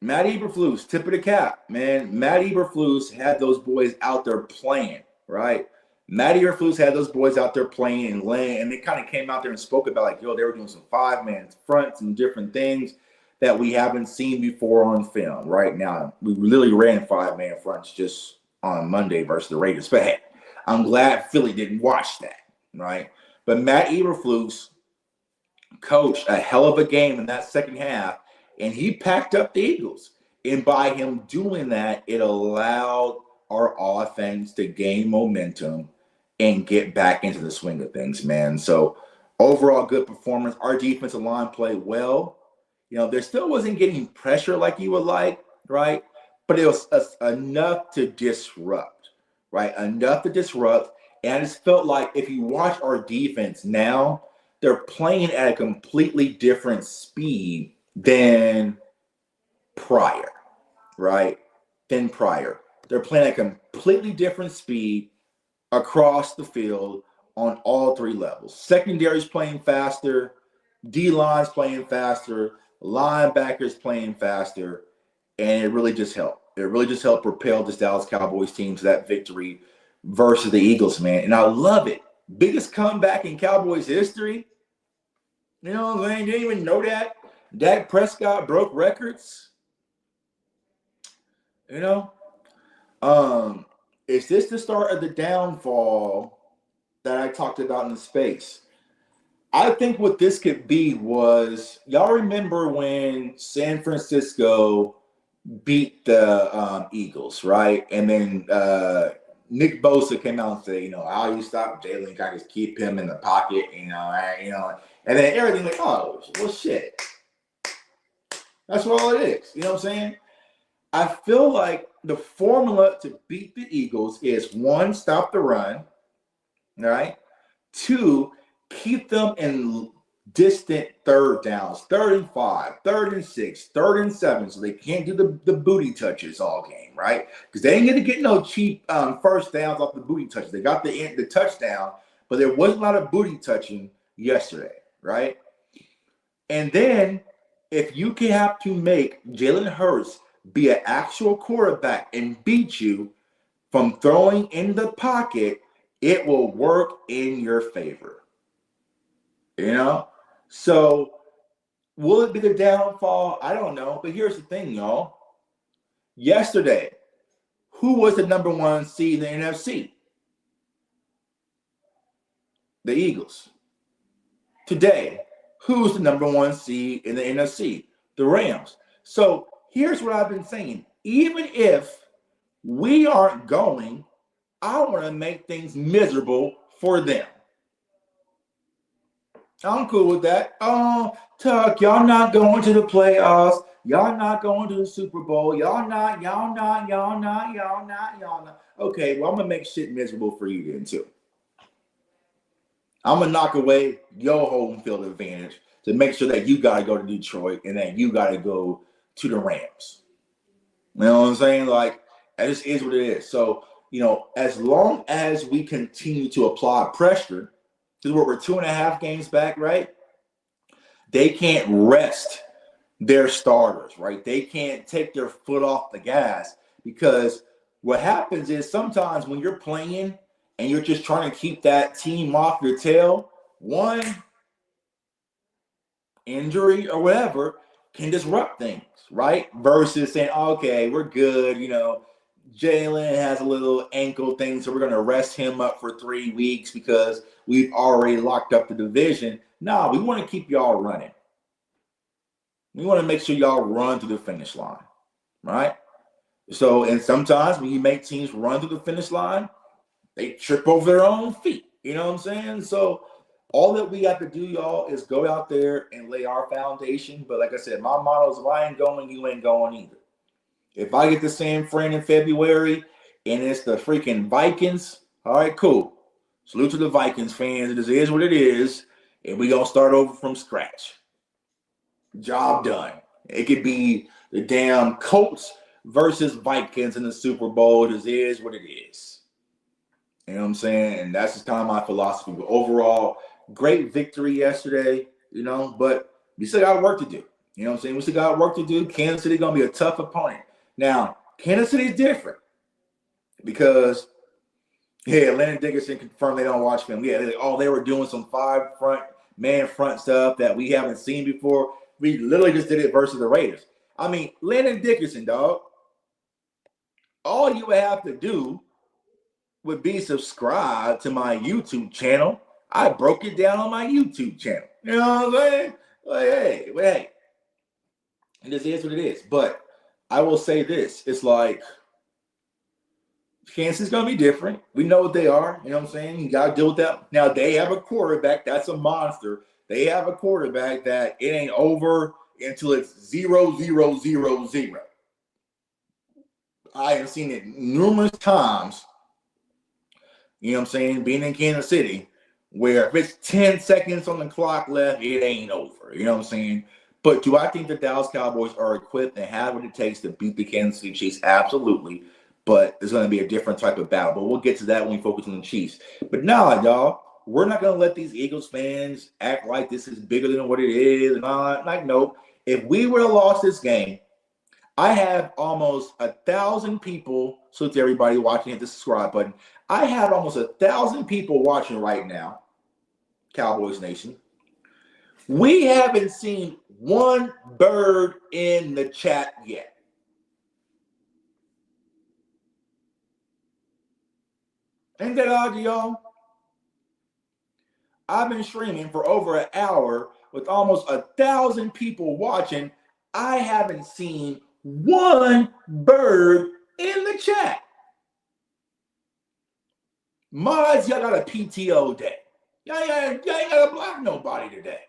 Matt Eberflus, tip of the cap, man. Matt Eberflus had those boys out there playing, right? Matt Eberflus had those boys out there playing and laying, and they kind of came out there and spoke about, like, they were doing some 5-man fronts and different things that we haven't seen before on film. Right now, we literally ran 5-man fronts just on Monday versus the Raiders. But hey, I'm glad Philly didn't watch that, right? But Matt Eberflus coached a hell of a game in that second half, and he packed up the Eagles. And by him doing that, it allowed our offense to gain momentum and get back into the swing of things, man. So overall good performance. Our defensive line played well. There still wasn't getting pressure like you would like, right? But it was enough to disrupt, right? Enough to disrupt. And I just felt like if you watch our defense now, they're playing at a completely different speed than prior, right? They're playing at a completely different speed across the field on all three levels. Secondary's playing faster, D-line's playing faster, linebackers playing faster, and it really just helped. It really just helped propel this Dallas Cowboys team to that victory versus the Eagles, man. And I love it. Biggest comeback in Cowboys history. You know what I'm saying? Didn't even know that. Dak Prescott broke records. You know? Is this the start of the downfall that I talked about in the space? I think what this could be was, y'all remember when San Francisco beat the Eagles, right? And then Nick Bosa came out and said, how you stop Jalen? I just keep him in the pocket, and then everything like, oh, well, shit. That's what all it is. You know what I'm saying? I feel like the formula to beat the Eagles is 1, stop the run, right? 2, keep them in distant third downs, 3rd and 5, 3rd and 6, 3rd and 7, so they can't do the booty touches all game, right? Because they ain't going to get no cheap first downs off the booty touches. They got the touchdown, but there wasn't a lot of booty touching yesterday, right? And then if you can have to make Jalen Hurts be an actual quarterback and beat you from throwing in the pocket, it will work in your favor. So will it be the downfall? I don't know. But here's the thing, y'all. Yesterday, who was the number 1 seed in the NFC? The Eagles. Today, who's the number 1 seed in the NFC? The Rams. So here's what I've been saying. Even if we aren't going, I want to make things miserable for them. I'm cool with that. Oh, Tuck, y'all not going to the playoffs. Y'all not going to the Super Bowl. Y'all not. Okay, well, I'm going to make shit miserable for you then, too. I'm going to knock away your home field advantage to make sure that you got to go to Detroit and that you got to go to the Rams. You know what I'm saying? Like, that just is what it is. So, as long as we continue to apply pressure, because we're 2.5 games back, right? They can't rest their starters, right? They can't take their foot off the gas, because what happens is sometimes when you're playing and you're just trying to keep that team off your tail, one injury or whatever can disrupt things, right? Versus saying, okay, we're good, Jalen has a little ankle thing, so we're going to rest him up for 3 weeks because we've already locked up the division. No, we want to keep y'all running. We want to make sure y'all run to the finish line, right? So, and sometimes when you make teams run to the finish line, they trip over their own feet. You know what I'm saying? So all that we have to do, y'all, is go out there and lay our foundation. But like I said, my motto is, if I ain't going, you ain't going either. If I get to San Fran in February and it's the freaking Vikings, all right, cool. Salute to the Vikings fans. It is what it is. And we're going to start over from scratch. Job done. It could be the damn Colts versus Vikings in the Super Bowl. It is what it is. You know what I'm saying? And that's just kind of my philosophy. But overall, great victory yesterday, but we still got work to do. You know what I'm saying? We still got work to do. Kansas City going to be a tough opponent. Now, Kansas City is different because, Landon Dickerson confirmed they don't watch film. Yeah, they were doing some 5-man front stuff that we haven't seen before. We literally just did it versus the Raiders. I mean, Landon Dickerson, dog, all you would have to do would be subscribe to my YouTube channel. I broke it down on my YouTube channel. You know what I'm saying? Like, hey. And this is what it is. But I will say this. It's like Kansas is going to be different. We know what they are. You know what I'm saying? You got to deal with that. Now, they have a quarterback that's a monster. They have a quarterback that it ain't over until it's 0-0-0-0. I have seen it numerous times, you know what I'm saying, being in Kansas City, where if it's 10 seconds on the clock left, it ain't over. You know what I'm saying? But do I think the Dallas Cowboys are equipped and have what it takes to beat the Kansas City Chiefs? Absolutely. But there's going to be a different type of battle. But we'll get to that when we focus on the Chiefs. But nah, y'all, we're not going to let these Eagles fans act like this is bigger than what it is. And all. Like, nope. If we would have lost this game, I have almost 1,000 people, so to everybody watching, hit the subscribe button. I have almost 1,000 people watching right now, Cowboys Nation. We haven't seen one bird in the chat yet. Ain't that odd to y'all? I've been streaming for over an hour with almost 1,000 people watching. I haven't seen one bird in the chat. Mods, y'all got a PTO day. Y'all ain't got to block nobody today.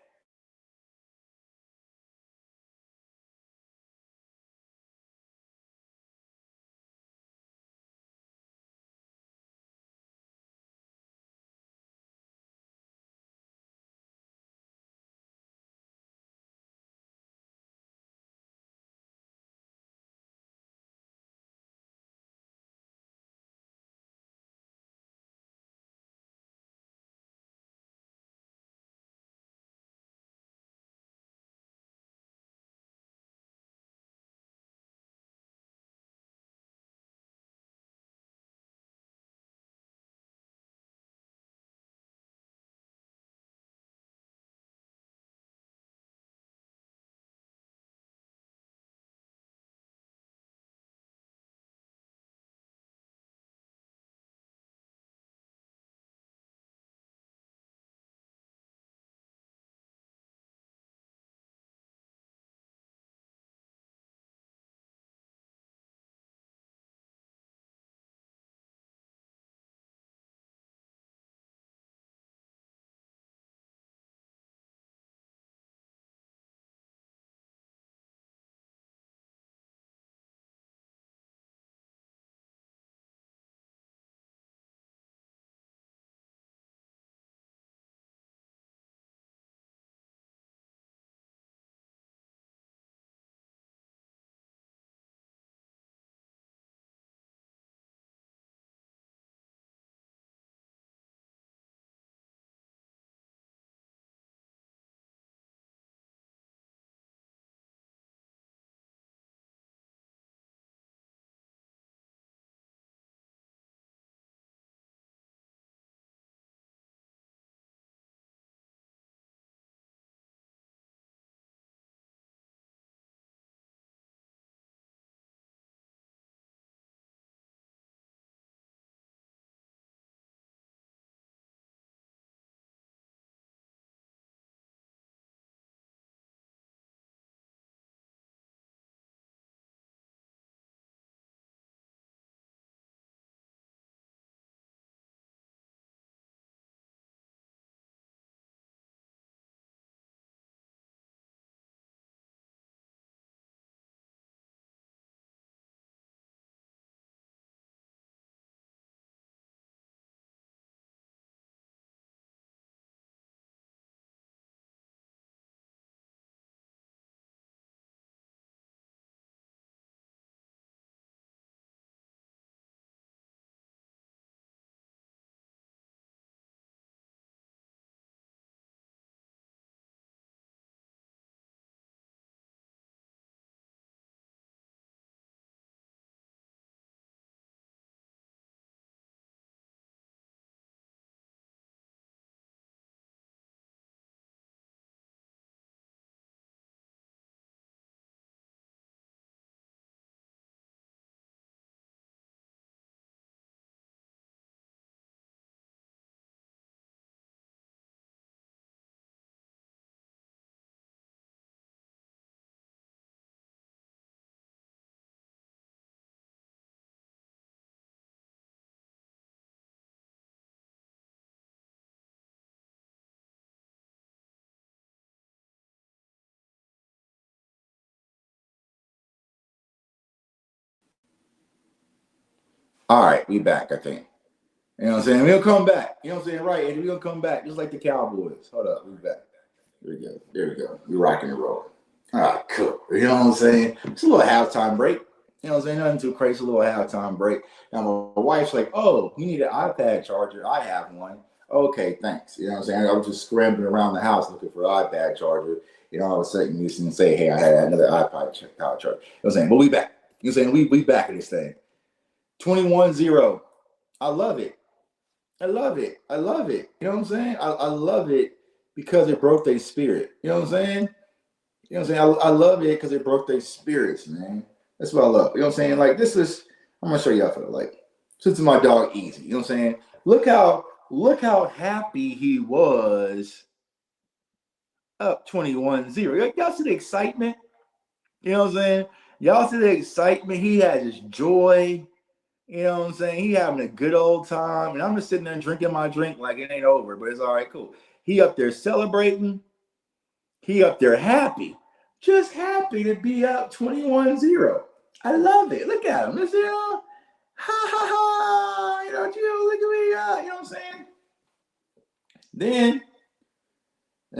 All right, we back, I think. You know what I'm saying? We'll come back. You know what I'm saying? Right, Andy, we're going to come back just like the Cowboys. Hold up, we back. There we go. There we go. We're rocking and rolling. All right, cool. You know what I'm saying? It's a little halftime break. You know what I'm saying? Nothing too crazy, a little halftime break. Now, my wife's like, oh, you need an iPad charger. I have one. Okay, thanks. You know what I'm saying? I was just scrambling around the house looking for an iPad charger. You know, all of a sudden you can say, hey, I had another iPad charger. You know what I'm saying? But we back. You know what I'm saying? We back at this thing. 21-0. I love it. I love it. I love it. You know what I'm saying? I love it because it broke their spirit. You know what I'm saying? You know what I'm saying? I love it because it broke their spirits, man. That's what I love. You know what I'm saying? Like this is, I'm gonna show you how for like, since my dog Easy. You know what I'm saying? Look how happy he was up 21-0. Y'all see the excitement? You know what I'm saying? Y'all see the excitement? He has his joy. You know what I'm saying? He having a good old time. And I'm just sitting there drinking my drink like it ain't over, but it's all right, cool. He up there celebrating. He up there happy. Just happy to be up 21-0. I love it. Look at him. This, ha ha ha. You know, look at me. You know what I'm saying? Then, you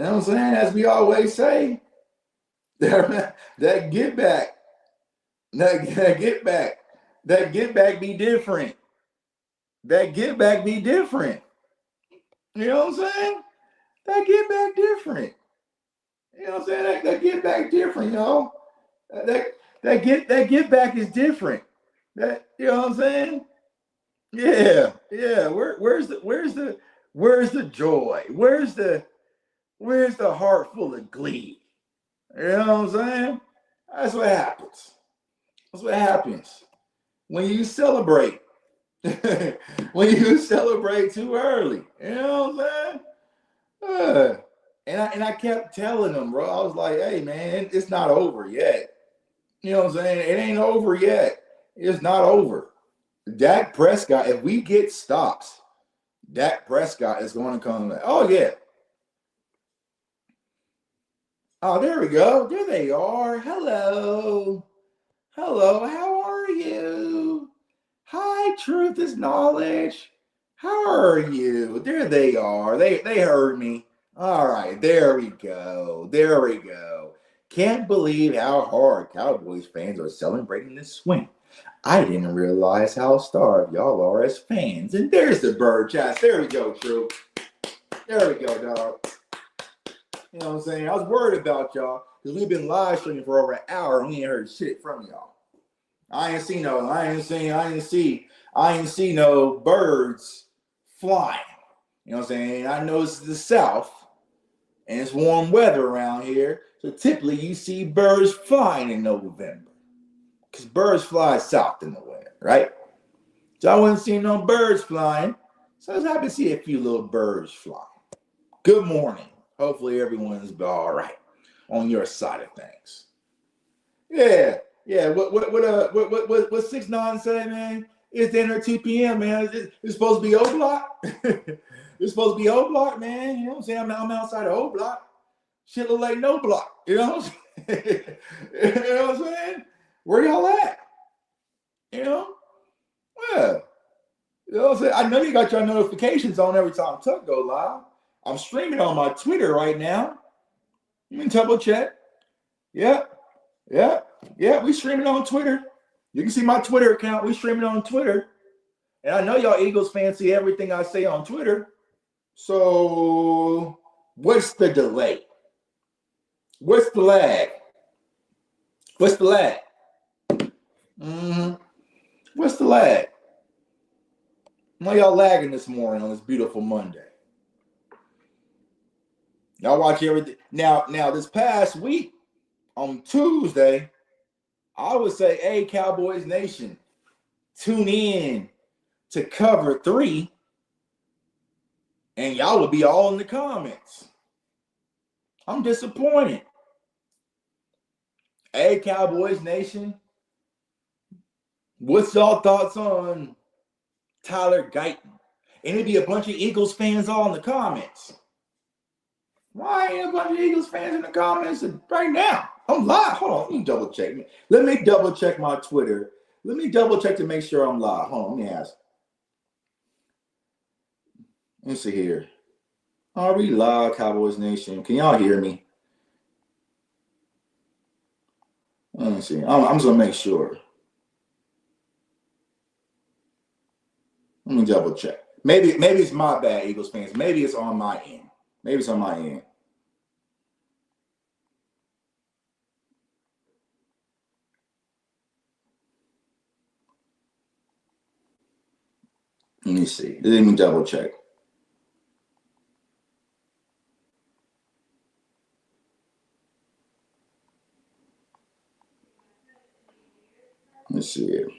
know what I'm saying? As we always say, that get back. That get back. That get back be different. That get back be different. You know what I'm saying? That get back different. You know what I'm saying? That get back different, y'all. That get back is different. That, you know what I'm saying? Yeah, yeah. Where's the joy? Where's the heart full of glee? You know what I'm saying? That's what happens. That's what happens when you celebrate. When you celebrate too early. You know what I'm saying? And I kept telling them, bro. I was like, hey man, it's not over yet. You know what I'm saying? It ain't over yet. It's not over. Dak Prescott, if we get stops, Dak Prescott is going to come back. Oh, yeah. Oh, there we go. There they are. Hello. Hello. How are you? Hi, Truth is Knowledge. How are you? There they are. They heard me. All right. There we go. There we go. Can't believe how hard Cowboys fans are celebrating this win. I didn't realize how starved y'all are as fans. And there's the bird chats. There we go, True. There we go, dog. You know what I'm saying? I was worried about y'all because we've been live streaming for over an hour and we ain't heard shit from y'all. I ain't see no birds flying. You know what I'm saying? I know it's the South and it's warm weather around here. So typically you see birds flying in November. Because birds fly south in the winter, right? So I wasn't seeing no birds flying. So I was happy to see a few little birds flying. Good morning. Hopefully everyone's all right on your side of things. Yeah, yeah. What 6ix9ine say, man? It's dinner at 2 p.m., man. It's supposed to be O Block. It's supposed to be O Block, man. You know what I'm saying? I'm outside of O Block. Shit look like no block. You know what I'm saying? You know what I'm saying? Where y'all at? You know? Well, you know what I'm saying? I know you got your notifications on every time Tuck go live. I'm streaming on my Twitter right now. You can double check. Yeah, yeah, yeah. We streaming on Twitter. You can see my Twitter account. We streaming on Twitter. And I know y'all Eagles fans see everything I say on Twitter. So what's the delay? What's the lag? What's the lag? What's the lag? Why y'all lagging this morning on this beautiful Monday? Y'all watch everything. Now this past week on Tuesday, I would say, hey, Cowboys Nation, tune in to Cover 3, and y'all would be all in the comments. I'm disappointed. Hey, Cowboys Nation, what's y'all thoughts on Tyler Guyton? And it'd be a bunch of Eagles fans all in the comments. Why ain't a bunch of Eagles fans in the comments right now? I'm live. Hold on. Let me double check. Let me double check my Twitter. Let me double check to make sure I'm live. Hold on. Let me ask. Let's see here. Are we live, Cowboys Nation? Can y'all hear me? Let me see. I'm just going to make sure. Let me double check. Maybe it's my bad, Eagles fans. Maybe it's on my end. Maybe it's on my end. Let me see. Let me double check. Let's see here.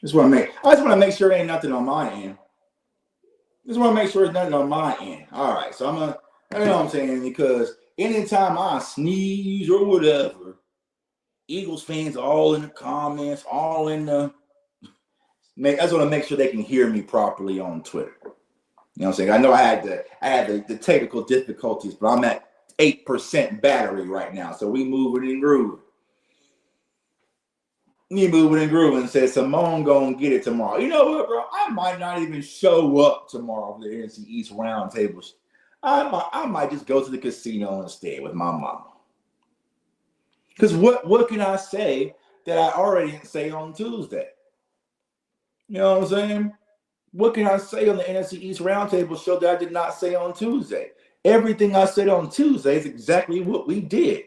I just want to make sure there ain't nothing on my end. Just want to make sure there's nothing on my end. All right, so you know what I'm saying? Because anytime I sneeze or whatever, Eagles fans all in the comments, all in the. I just want to make sure they can hear me properly on Twitter. You know what I'm saying? I know I had the technical difficulties, but I'm at 8% battery right now, so we moving and grooving. Me moving and grooving said Simone gonna get it tomorrow. You know what, bro? I might not even show up tomorrow for the NFC East roundtables. I might just go to the casino instead with my mama. Because what can I say that I already didn't say on Tuesday? You know what I'm saying? What can I say on the NFC East roundtable show that I did not say on Tuesday? Everything I said on Tuesday is exactly what we did.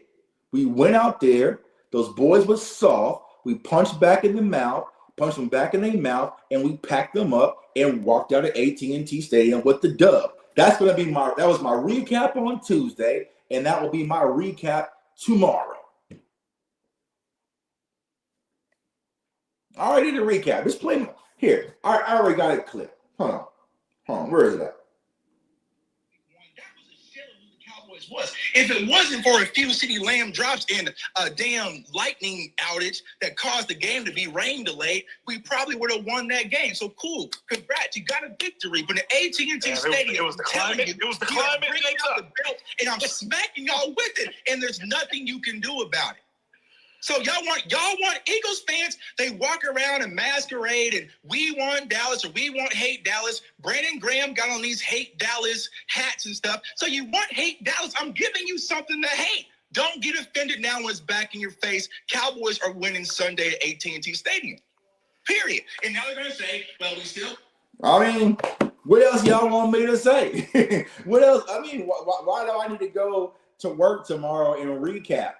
We went out there. Those boys were soft. We punched back in the mouth, punched them back in their mouth, and we packed them up and walked out of AT&T Stadium with the dub. That was my recap on Tuesday, and that will be my recap tomorrow. I already did a recap. Let's play here. I already got it clipped. Hold on. Where is it at? Was. If it wasn't for a few CeeDee Lamb drops and a damn lightning outage that caused the game to be rain delayed, we probably would have won that game. So cool, congrats, you got a victory. But the AT&T Stadium, it was the climate. It was the climate. Bringing out the belt, and I'm smacking y'all with it, and there's nothing you can do about it. So y'all want Eagles fans, they walk around and masquerade and we want Dallas or we want hate Dallas. Brandon Graham got on these hate Dallas hats and stuff. So you want hate Dallas. I'm giving you something to hate. Don't get offended now when it's back in your face. Cowboys are winning Sunday at AT&T Stadium. Period. And now they're going to say, well, we still. I mean, what else y'all want me to say? What else? I mean, why do I need to go to work tomorrow and recap?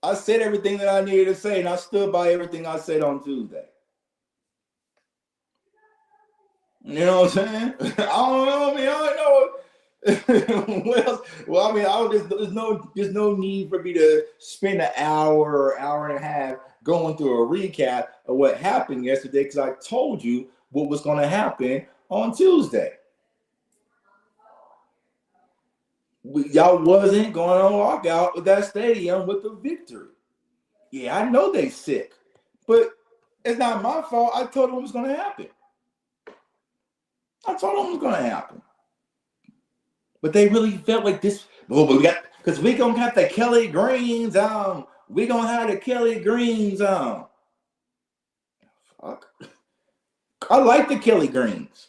I said everything that I needed to say, and I stood by everything I said on Tuesday. You know what I'm saying? I don't know. What else? Well, I mean, there's no need for me to spend an hour or hour and a half going through a recap of what happened yesterday because I told you what was going to happen on Tuesday. Y'all wasn't going to walk out with that stadium with the victory. Yeah, I know they sick, but it's not my fault. I told them it was going to happen. But they really felt like this. Oh, but because we gonna have the Kelly Greens on. We gonna have the Kelly Greens on. Fuck. I like the Kelly Greens.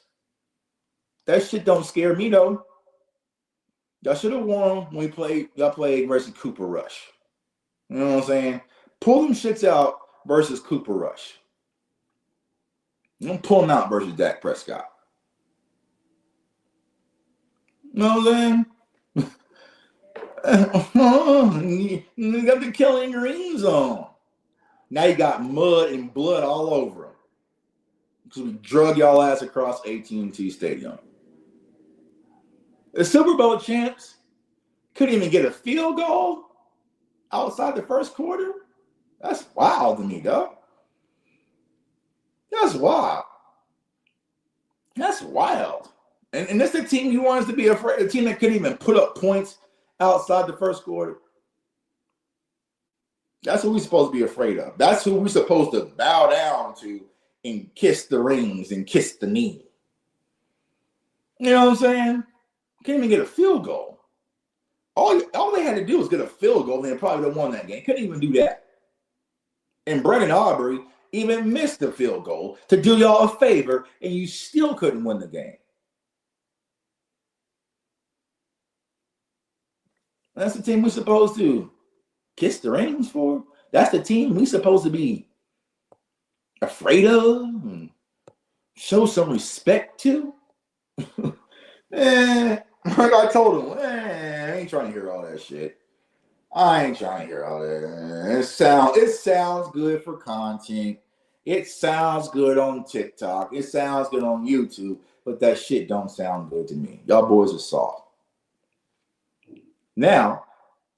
That shit don't scare me though. Y'all should have won when y'all played versus Cooper Rush. You know what I'm saying? Pull them shits out versus Cooper Rush. Don't pull them out versus Dak Prescott. You know what I'm saying? You got the Kelly Greens on. Now you got mud and blood all over them. Because we drug y'all ass across AT&T Stadium. The Super Bowl champs couldn't even get a field goal outside the first quarter. That's wild to me, dog. That's wild. And that's the team you want us to be afraid. A team that couldn't even put up points outside the first quarter. That's who we're supposed to be afraid of. That's who we're supposed to bow down to and kiss the rings and kiss the knee. You know what I'm saying? Can't even get a field goal. All they had to do was get a field goal, and they probably would have won that game. Couldn't even do that. And Brendan Aubrey even missed the field goal to do y'all a favor, and you still couldn't win the game. That's the team we're supposed to kiss the rings for. That's the team we're supposed to be afraid of and show some respect to. Like I told him, I ain't trying to hear all that shit. I ain't trying to hear all that. It sounds good for content. It sounds good on TikTok. It sounds good on YouTube, but that shit don't sound good to me. Y'all boys are soft. Now,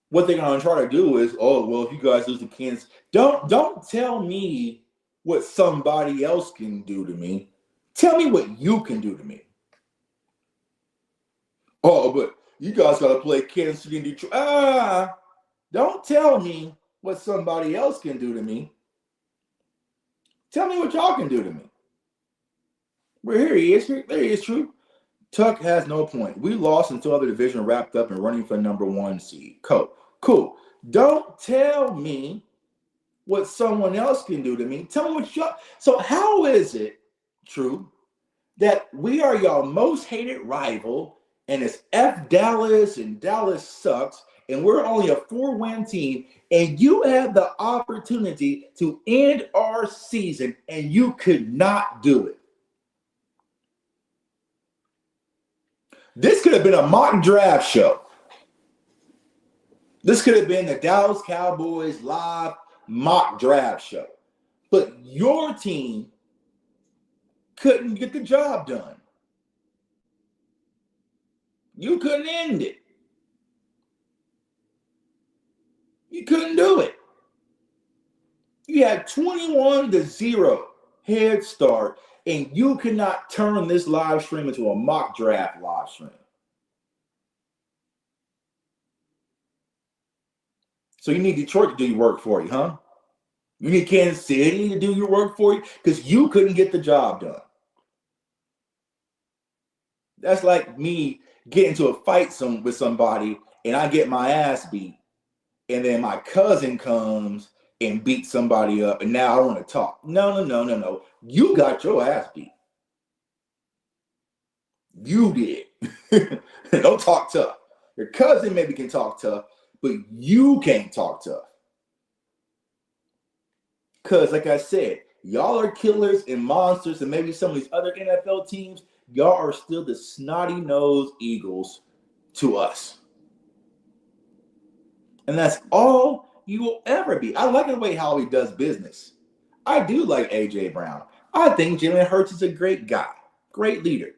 what they're gonna try to do is, oh well, if you guys lose to Kansas, don't tell me what somebody else can do to me. Tell me what you can do to me. Oh, but you guys gotta play Kansas City and Detroit. Don't tell me what somebody else can do to me. Tell me what y'all can do to me. Well, here he is. There he is, true. Tuck has no point. We lost until other division wrapped up and running for number 1 seed. Cool. Don't tell me what someone else can do to me. Tell me what y'all. So how is it, true, that we are y'all most hated rival and it's F Dallas and Dallas sucks and we're only a 4-win team and you have the opportunity to end our season and you could not do it? This could have been a mock draft show. This could have been the Dallas Cowboys live mock draft show. But your team couldn't get the job done. You couldn't end it. You couldn't do it. You had 21-0 head start, and you cannot turn this live stream into a mock draft live stream. So you need Detroit to do your work for you, huh? You need Kansas City to do your work for you because you couldn't get the job done. That's like me getting into a fight with somebody and I get my ass beat, and then my cousin comes and beats somebody up, and now I want to talk. No. You got your ass beat. You did. Don't talk tough. Your cousin maybe can talk tough, but you can't talk tough. Because, like I said, y'all are killers and monsters, and maybe some of these other NFL teams, y'all are still the snotty-nosed Eagles to us. And that's all you will ever be. I like the way Howie does business. I do like A.J. Brown. I think Jalen Hurts is a great guy, great leader.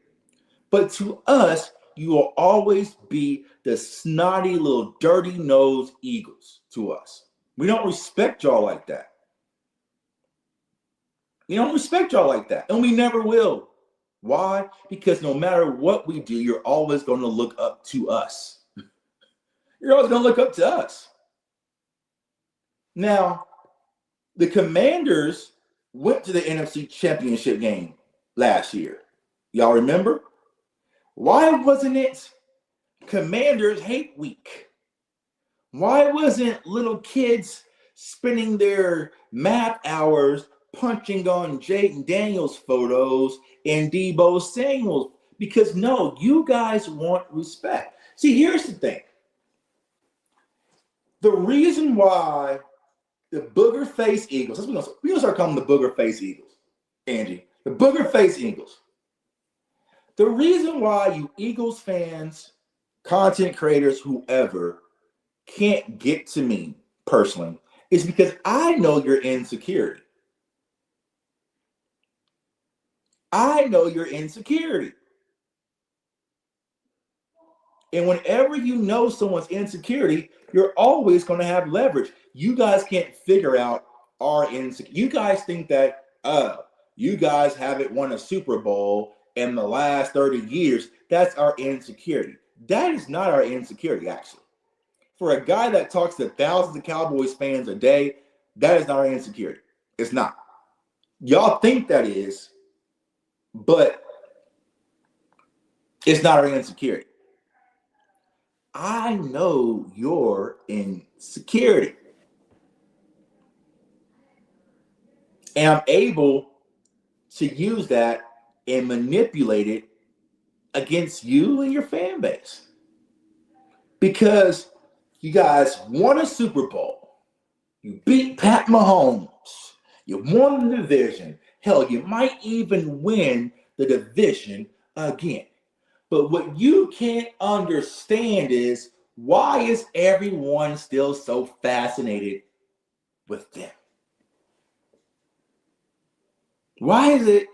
But to us, you will always be the snotty little dirty-nosed Eagles to us. We don't respect y'all like that. We don't respect y'all like that, and we never will. Why? Because no matter what we do, you're always going to look up to us. You're always going to look up to us. Now, the Commanders went to the NFC Championship game last year. Y'all remember? Why wasn't it Commanders Hate Week? Why wasn't little kids spending their math hours punching on Jayden Daniels photos and Deebo Samuel? Because no, you guys want respect. See, here's the thing. The reason why the booger face Eagles, we're gonna start calling them the booger face Eagles, Angie. The booger face Eagles. The reason why you Eagles fans, content creators, whoever, can't get to me personally is because I know your insecurity. I know your insecurity. And whenever you know someone's insecurity, you're always going to have leverage. You guys can't figure out our insecurity. You guys think that, you guys haven't won a Super Bowl in the last 30 years. That's our insecurity. That is not our insecurity, actually. For a guy that talks to thousands of Cowboys fans a day, that is not our insecurity. It's not. Y'all think that is, but it's not our insecurity. I know your insecurity. And I'm able to use that and manipulate it against you and your fan base. Because you guys won a Super Bowl. You beat Pat Mahomes. You won the division. Hell, you might even win the division again. But what you can't understand is why is everyone still so fascinated with them? Why is it?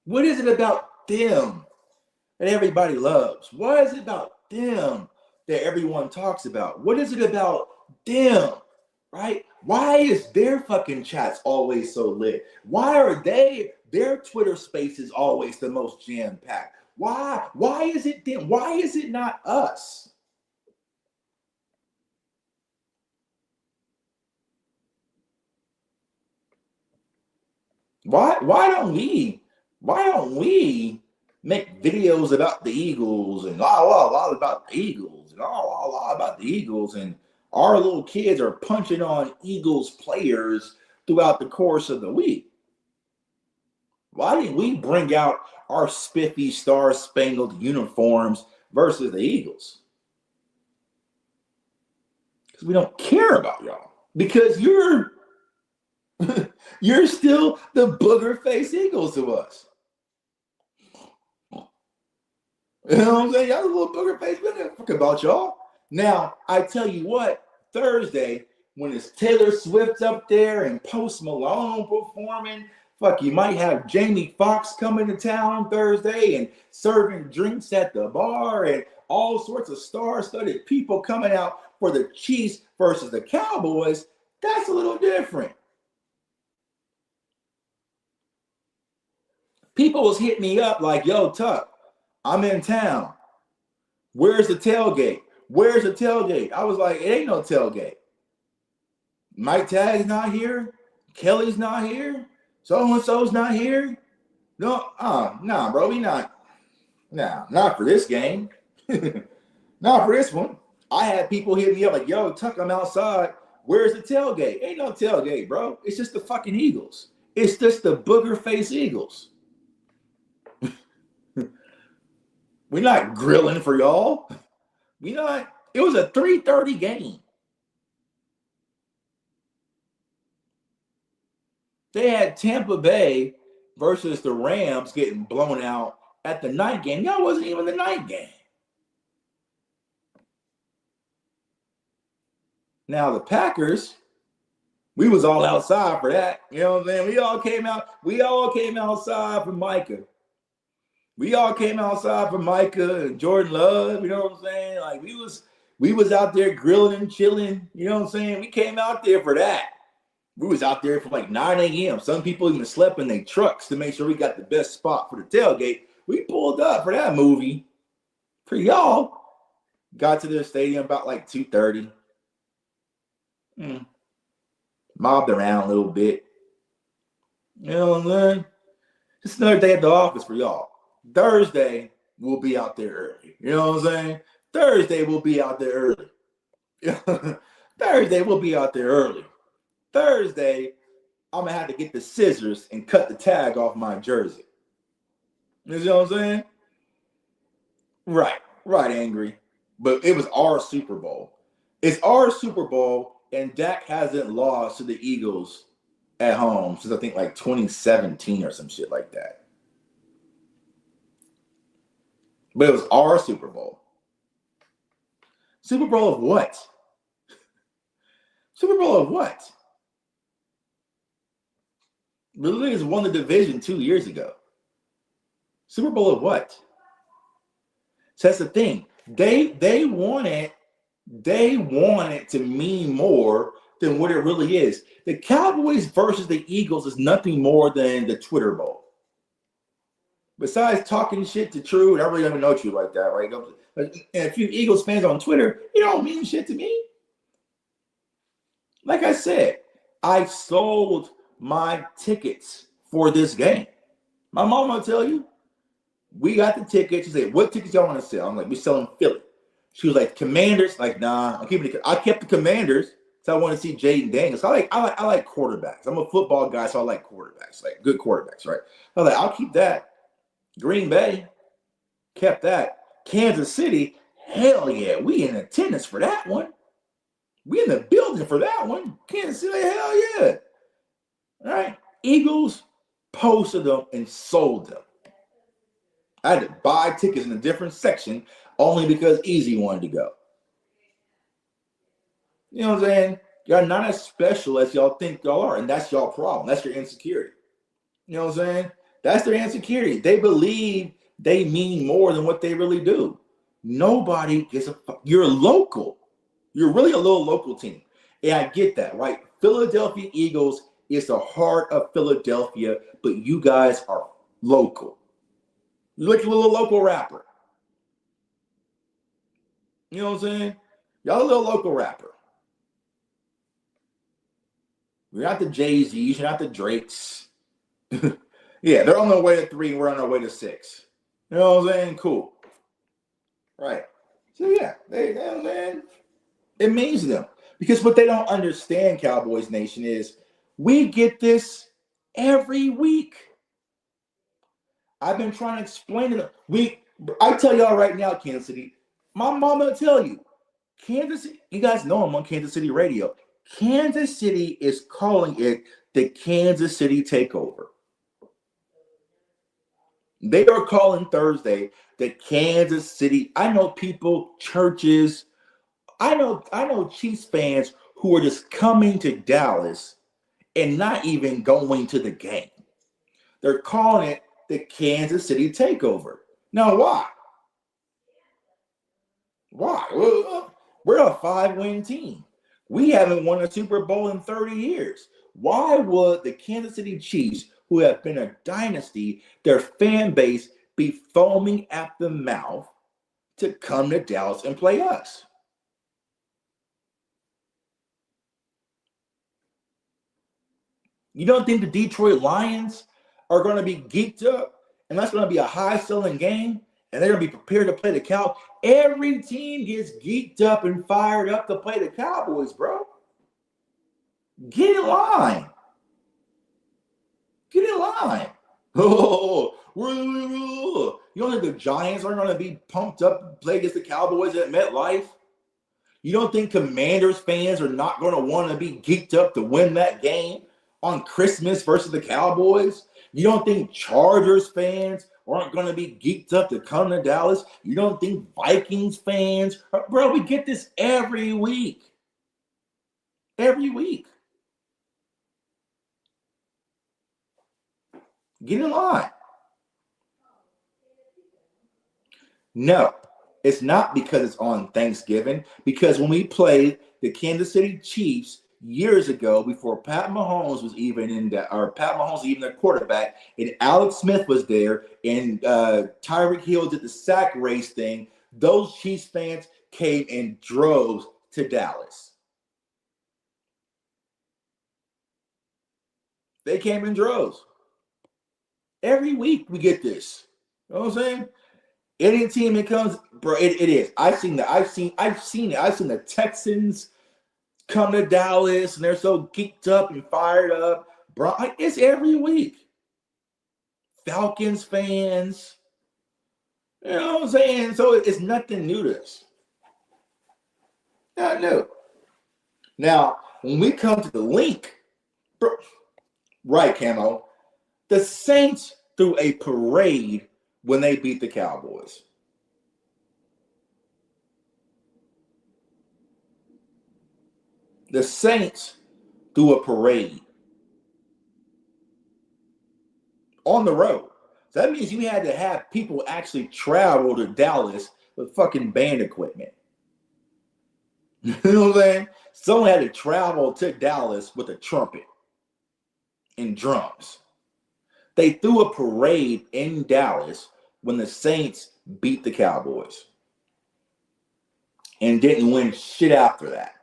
What is it about them that everybody loves? What is it about them that everyone talks about? What is it about them, right? Why is their fucking chats always so lit? Why are their Twitter spaces always the most jam-packed? Why is it them? Why is it not us? Why don't we make videos about the Eagles and all about the Eagles and all about the Eagles, and our little kids are punching on Eagles players throughout the course of the week? Why didn't we bring out our spiffy star-spangled uniforms versus the Eagles? Because we don't care about y'all. Because you're still the booger face Eagles to us. You know what I'm saying? Y'all a little booger face. We don't fuck about y'all. Now, I tell you what, Thursday, when it's Taylor Swift up there and Post Malone performing, fuck, you might have Jamie Foxx coming to town Thursday and serving drinks at the bar and all sorts of star-studded people coming out for the Chiefs versus the Cowboys. That's a little different. People was hitting me up like, yo, Tuck, I'm in town. Where's the tailgate? Where's the tailgate? I was like, it ain't no tailgate. Mike Tag's not here. Kelly's not here. So-and-so's not here. No, nah, bro, we not. Nah, not for this game. Not for this one. I had people hit me up like, yo, Tuck, I'm outside. Where's the tailgate? Ain't no tailgate, bro. It's just the fucking Eagles. It's just the booger face Eagles. We're not grilling for y'all. We not. It was a 3:30 game. They had Tampa Bay versus the Rams getting blown out at the night game. Y'all wasn't even the night game. Now the Packers, we was all outside for that. You know what I'm saying? We all came outside for Micah. We all came outside for Micah and Jordan Love, you know what I'm saying? Like we was out there grilling and chilling, you know what I'm saying? We came out there for that. We was out there from like 9 a.m. Some people even slept in their trucks to make sure we got the best spot for the tailgate. We pulled up for that movie. For y'all, got to the stadium about like 2:30. Mobbed around a little bit. You know what I'm saying? Just another day at the office for y'all. Thursday, we'll be out there early. You know what I'm saying? Thursday, we'll be out there early. Thursday, we'll be out there early. Thursday, I'm going to have to get the scissors and cut the tag off my jersey. You know what I'm saying? Right, Angry. But it was our Super Bowl. It's our Super Bowl, and Dak hasn't lost to the Eagles at home since I think like 2017 or some shit like that. But it was our Super Bowl. Super Bowl of what? Super Bowl of what? The Lions won the division 2 years ago. Super Bowl of what? So that's the thing. They want it to mean more than what it really is. The Cowboys versus the Eagles is nothing more than the Twitter Bowl. Besides talking shit to True, and I really don't even know True like that, right? And a few Eagles fans on Twitter, you don't mean shit to me. Like I said, I sold my tickets for this game. My mom will tell you, we got the tickets. She said, what tickets y'all want to sell? I'm like, we're selling Philly. She was like, Commanders? Like, nah, I kept the Commanders, so I want to see Jaden Daniels. I like quarterbacks. I'm a football guy, so I like quarterbacks, like good quarterbacks, right? I was like, I'll keep that. Green Bay, kept that. Kansas City, hell yeah, we in attendance for that one. We in the building for that one. Kansas City, hell yeah. All right. Eagles posted them and sold them. I had to buy tickets in a different section only because Easy wanted to go. You know what I'm saying? Y'all not as special as y'all think y'all are, and that's y'all problem. That's your insecurity. You know what I'm saying? That's their insecurity. They believe they mean more than what they really do. Nobody gets a. You're local. You're really a little local team, and I get that, right? Philadelphia Eagles is the heart of Philadelphia, but you guys are local. You're like a little local rapper. You know what I'm saying? Y'all a little local rapper. You're not the Jay-Z's, you're not the Drakes. Yeah, they're on their way to 3, we're on our way to 6. You know what I'm saying? Cool. Right. So yeah, man, it means to them. Because what they don't understand, Cowboys Nation, is we get this every week. I've been trying to explain it. I tell y'all right now, Kansas City, my mama will tell you, Kansas City, you guys know I'm on Kansas City radio. Kansas City is calling it the Kansas City Takeover. They are calling Thursday the Kansas City. I know people, churches, I know Chiefs fans who are just coming to Dallas and not even going to the game. They're calling it the Kansas City Takeover. Now, why? Why? Well, we're a 5-win team. We haven't won a Super Bowl in 30 years. Why would the Kansas City Chiefs, who have been a dynasty, their fan base be foaming at the mouth to come to Dallas and play us? You don't think the Detroit Lions are going to be geeked up and that's going to be a high-selling game and they're going to be prepared to play the Cowboys? Every team gets geeked up and fired up to play the Cowboys, bro. Get in line. Get in line. Oh, you don't think the Giants are going to be pumped up to play against the Cowboys at MetLife? You don't think Commanders fans are not going to want to be geeked up to win that game on Christmas versus the Cowboys? You don't think Chargers fans aren't going to be geeked up to come to Dallas? You don't think Vikings fans? Bro, we get this every week. Every week. Get in line. No, it's not because it's on Thanksgiving. Because when we played the Kansas City Chiefs years ago, before Pat Mahomes was even the quarterback, and Alex Smith was there, and Tyreek Hill did the sack race thing, those Chiefs fans came in droves to Dallas. They came in droves. Every week we get this. You know what I'm saying? Any team that comes, bro, it is. I've seen it. I've seen the Texans come to Dallas and they're so geeked up and fired up. Bro, it's every week. Falcons fans. You know what I'm saying? So it's nothing new to us. Not new. Now, when we come to the link, bro, right, Camo, the Saints threw a parade when they beat the Cowboys. The Saints threw a parade on the road. So that means you had to have people actually travel to Dallas with fucking band equipment. You know what I'm saying? Someone had to travel to Dallas with a trumpet and drums. They threw a parade in Dallas when the Saints beat the Cowboys and didn't win shit after that.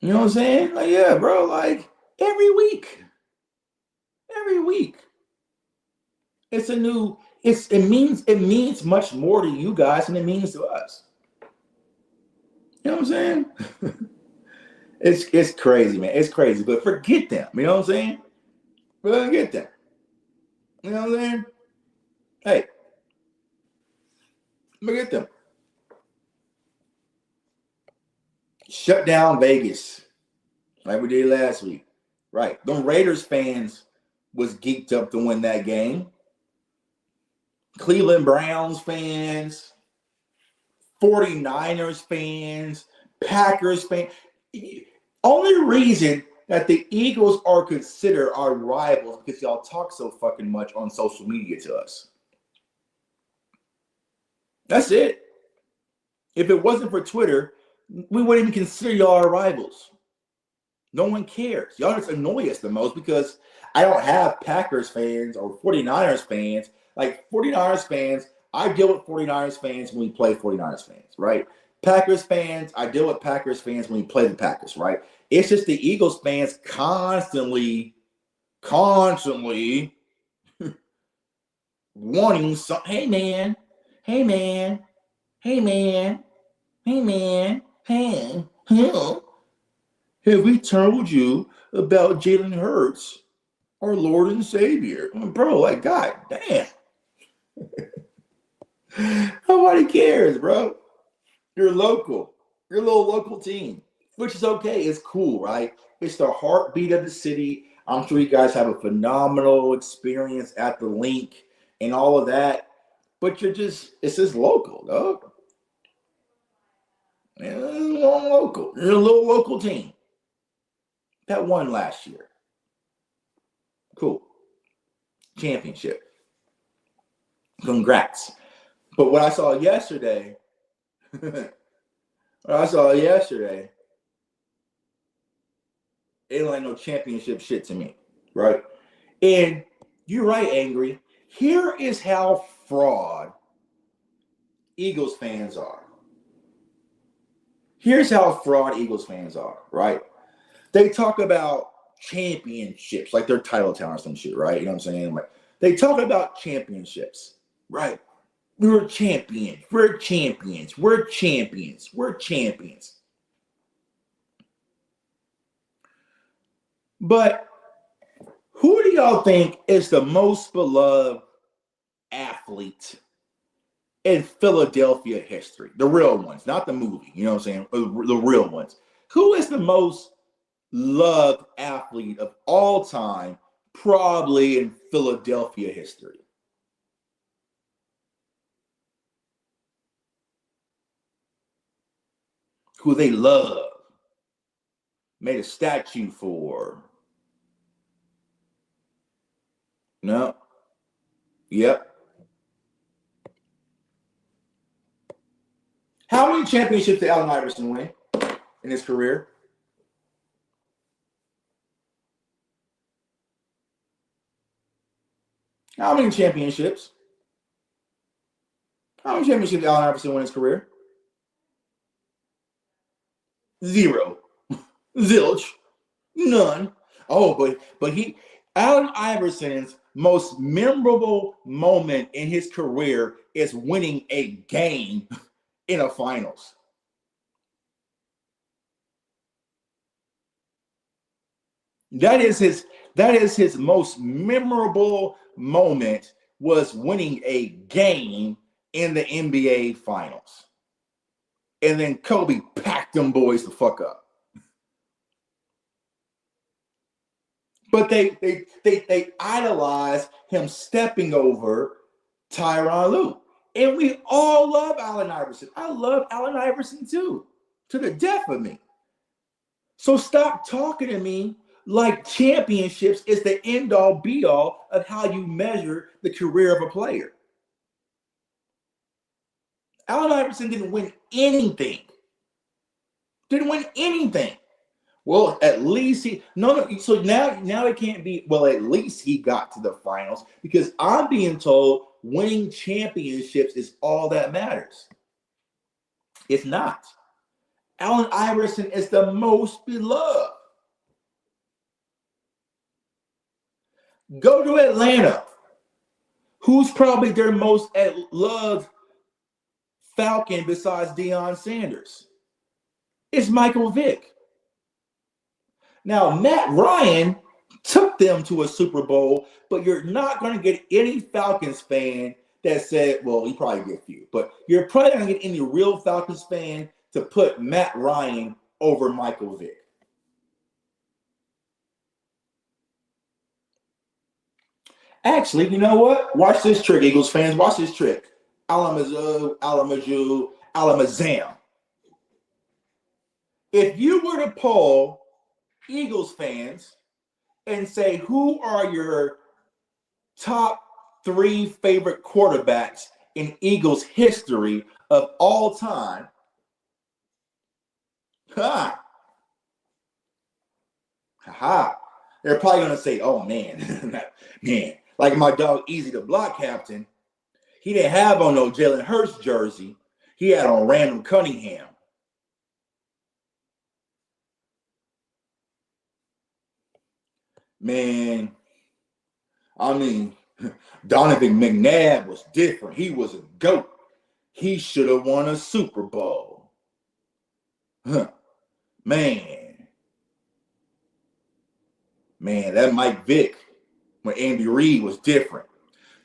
You know what I'm saying? Like, yeah, bro, like every week. Every week. It's a new, it means much more to you guys than it means to us. You know what I'm saying? It's crazy, man. It's crazy. But forget them. You know what I'm saying? Forget them. You know what I'm saying? Hey, forget them. Shut down Vegas like we did last week. Right. The Raiders fans was geeked up to win that game. Cleveland Browns fans, 49ers fans, Packers fans. Only reason that the Eagles are considered our rivals because y'all talk so fucking much on social media to us. That's it. If it wasn't for Twitter, we wouldn't even consider y'all our rivals. No one cares. Y'all just annoy us the most because I don't have Packers fans or 49ers fans. Like 49ers fans, I deal with 49ers fans when we play 49ers fans, right? Packers fans, I deal with Packers fans when we play the Packers, right? It's just the Eagles fans constantly wanting some. Hey man, hey man, hey man, hey man, hey, have we told you about Jalen Hurts, our Lord and Savior? Bro, like, God damn. Nobody cares, bro. You're local. You're a little local team, which is okay. It's cool, right? It's the heartbeat of the city. I'm sure you guys have a phenomenal experience at the link and all of that. But it's just local, dog. You're local. You're a little local team. That won last year. Cool. Championship. Congrats. But what I saw yesterday, it ain't like no championship shit to me, right? And you're right, Angry. Here is how fraud Eagles fans are. Here's how fraud Eagles fans are, right? They talk about championships, like they're title town or some shit, right? You know what I'm saying? Like they talk about championships, right? We're champions. We're champions. We're champions. We're champions. But who do y'all think is the most beloved athlete in Philadelphia history? The real ones, not the movie. You know what I'm saying? The real ones. Who is the most loved athlete of all time, probably in Philadelphia history? Who they love, made a statue for. No. Yep. How many championships did Allen Iverson win in his career? How many championships? How many championships did Allen Iverson win in his career? 0. Zilch. None. Oh, but Allen Iverson's most memorable moment in his career is winning a game in a finals. That is his most memorable moment, was winning a game in the NBA finals. And then Kobe packed them boys the fuck up. But they idolize him stepping over Tyronn Lue. And we all love Allen Iverson. I love Allen Iverson too, to the death of me. So stop talking to me like championships is the end-all, be-all of how you measure the career of a player. Allen Iverson didn't win anything. Well, at least so now it can't be, well, at least he got to the finals, because I'm being told winning championships is all that matters. It's not. Allen Iverson is the most beloved. Go to Atlanta. Who's probably their most loved Falcon besides Deion Sanders? It's Michael Vick. Now, Matt Ryan took them to a Super Bowl, but you're not going to get any Falcons fan that said, well, you probably get a few, but you're probably not going to get any real Falcons fan to put Matt Ryan over Michael Vick. Actually, you know what? Watch this trick, Eagles fans. Watch this trick. Alamazam. If you were to poll Eagles fans and say, who are your top 3 favorite quarterbacks in Eagles history of all time? Ha! They're probably going to say, oh, man. Man. Like my dog, Easy the Block Captain. He didn't have on no Jalen Hurts jersey. He had on Randall Cunningham. Man, I mean, Donovan McNabb was different. He was a GOAT. He should have won a Super Bowl. Huh. Man, that Mike Vick when Andy Reid was different.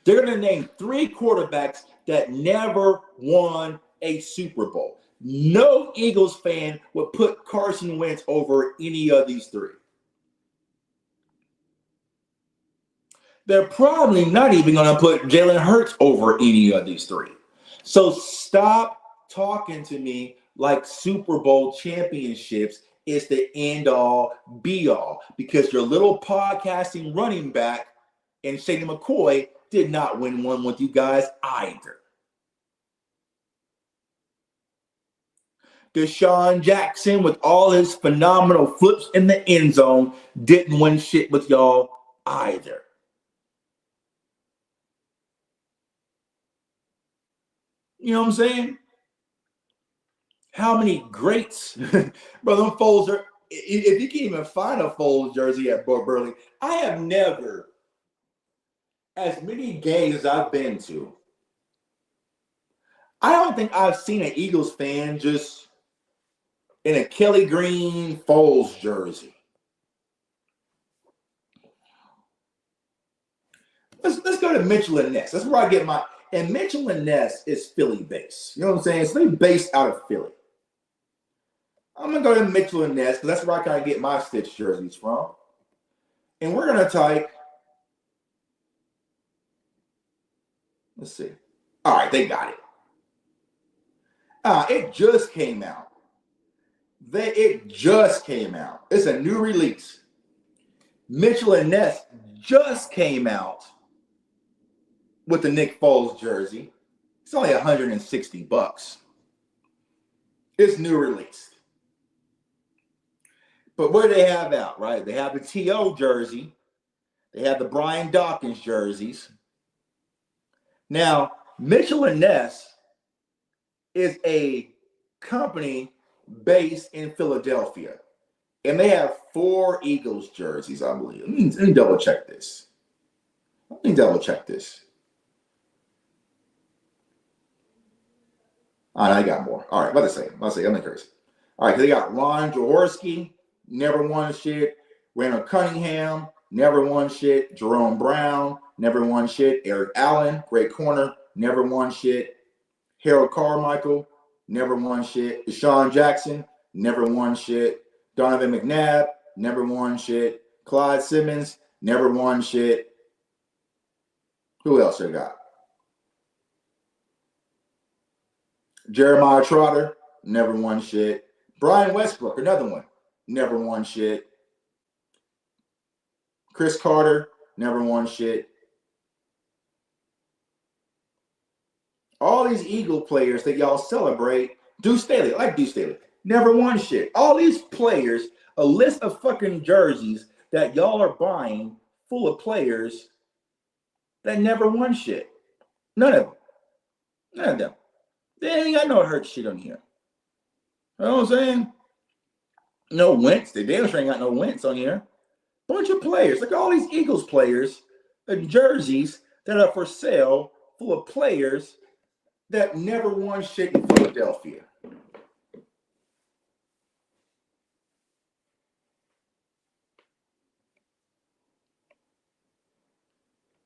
They're going to name 3 quarterbacks that never won a Super Bowl. No Eagles fan would put Carson Wentz over any of these 3. They're probably not even going to put Jalen Hurts over any of these 3. So stop talking to me like Super Bowl championships is the end all be all, because your little podcasting running back and Shady McCoy did not win one with you guys either. Deshaun Jackson, with all his phenomenal flips in the end zone, didn't win shit with y'all either. You know what I'm saying? How many greats, brother Foles are, if you can't even find a Foles jersey at Burley, I have never, as many games as I've been to, I don't think I've seen an Eagles fan just in a Kelly Green Foles jersey. Let's go to Mitchell and Ness. That's where I get my, and Mitchell and Ness is Philly based. You know what I'm saying? So they based out of Philly. I'm going to go to Mitchell and Ness because that's where I kind of get my Stitch jerseys from. And we're going to type, let's see. All right, they got it. It just came out. It just came out. It's a new release. Mitchell and Ness just came out with the Nick Foles jersey. It's only $160. It's new release. But what do they have out, right? They have the T.O. jersey. They have the Brian Dawkins jerseys. Now, Mitchell and Ness is a company based in Philadelphia. And they have 4 Eagles jerseys, I believe. Let me double check this. All right, I got more. All right, what did I say? I'm curious. All right, they got Ron Jaworski, never won shit. Randall Cunningham, never won shit. Jerome Brown, never won shit. Eric Allen, great corner, never won shit. Harold Carmichael, never won shit. Deshaun Jackson, never won shit. Donovan McNabb, never won shit. Clyde Simmons, never won shit. Who else they got? Jeremiah Trotter, never won shit. Brian Westbrook, another one, never won shit. Chris Carter, never won shit. All these Eagle players that y'all celebrate, Deuce Staley, never won shit. All these players, a list of fucking jerseys that y'all are buying full of players that never won shit. None of them. They ain't got no hurt shit on here. You know what I'm saying? No Wentz. They damn sure ain't got no Wentz on here. Bunch of players. Look at all these Eagles players and jerseys that are for sale full of players that never won shit in Philadelphia.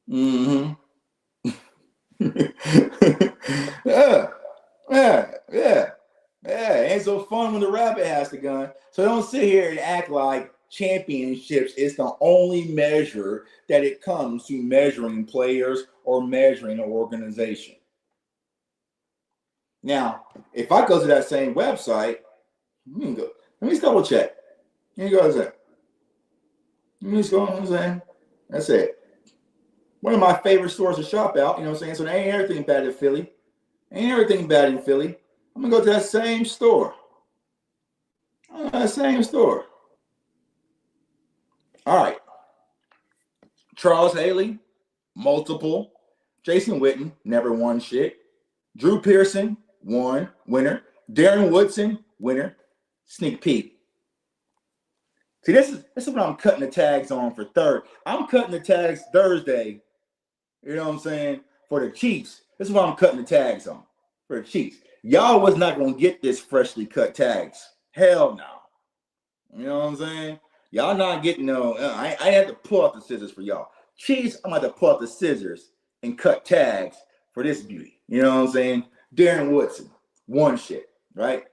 Mm-hmm. Yeah. It ain't so fun when the rabbit has the gun. So don't sit here and act like championships is the only measure that it comes to measuring players or measuring an organization. Now, if I go to that same website, let me just double check. Here you go. Let me just go on. Saying that's it. One of my favorite stores to shop out. You know what I'm saying? So there ain't everything bad in Philly. Ain't everything bad in Philly. I'm gonna go to that same store. Same store. All right. Charles Haley, multiple. Jason Witten, never won shit. Drew Pearson, winner. Darren Woodson, winner. Sneak peek. See, this is what I'm cutting the tags on for third. I'm cutting the tags Thursday. You know what I'm saying? For the Chiefs. This is what I'm cutting the tags on. For the Chiefs. Y'all was not going to get this freshly cut tags. Hell no. You know what I'm saying? Y'all not getting no. I had to pull out the scissors for y'all. Chiefs, I'm going to pull out the scissors and cut tags for this beauty. You know what I'm saying? Darren Woodson, won shit, right?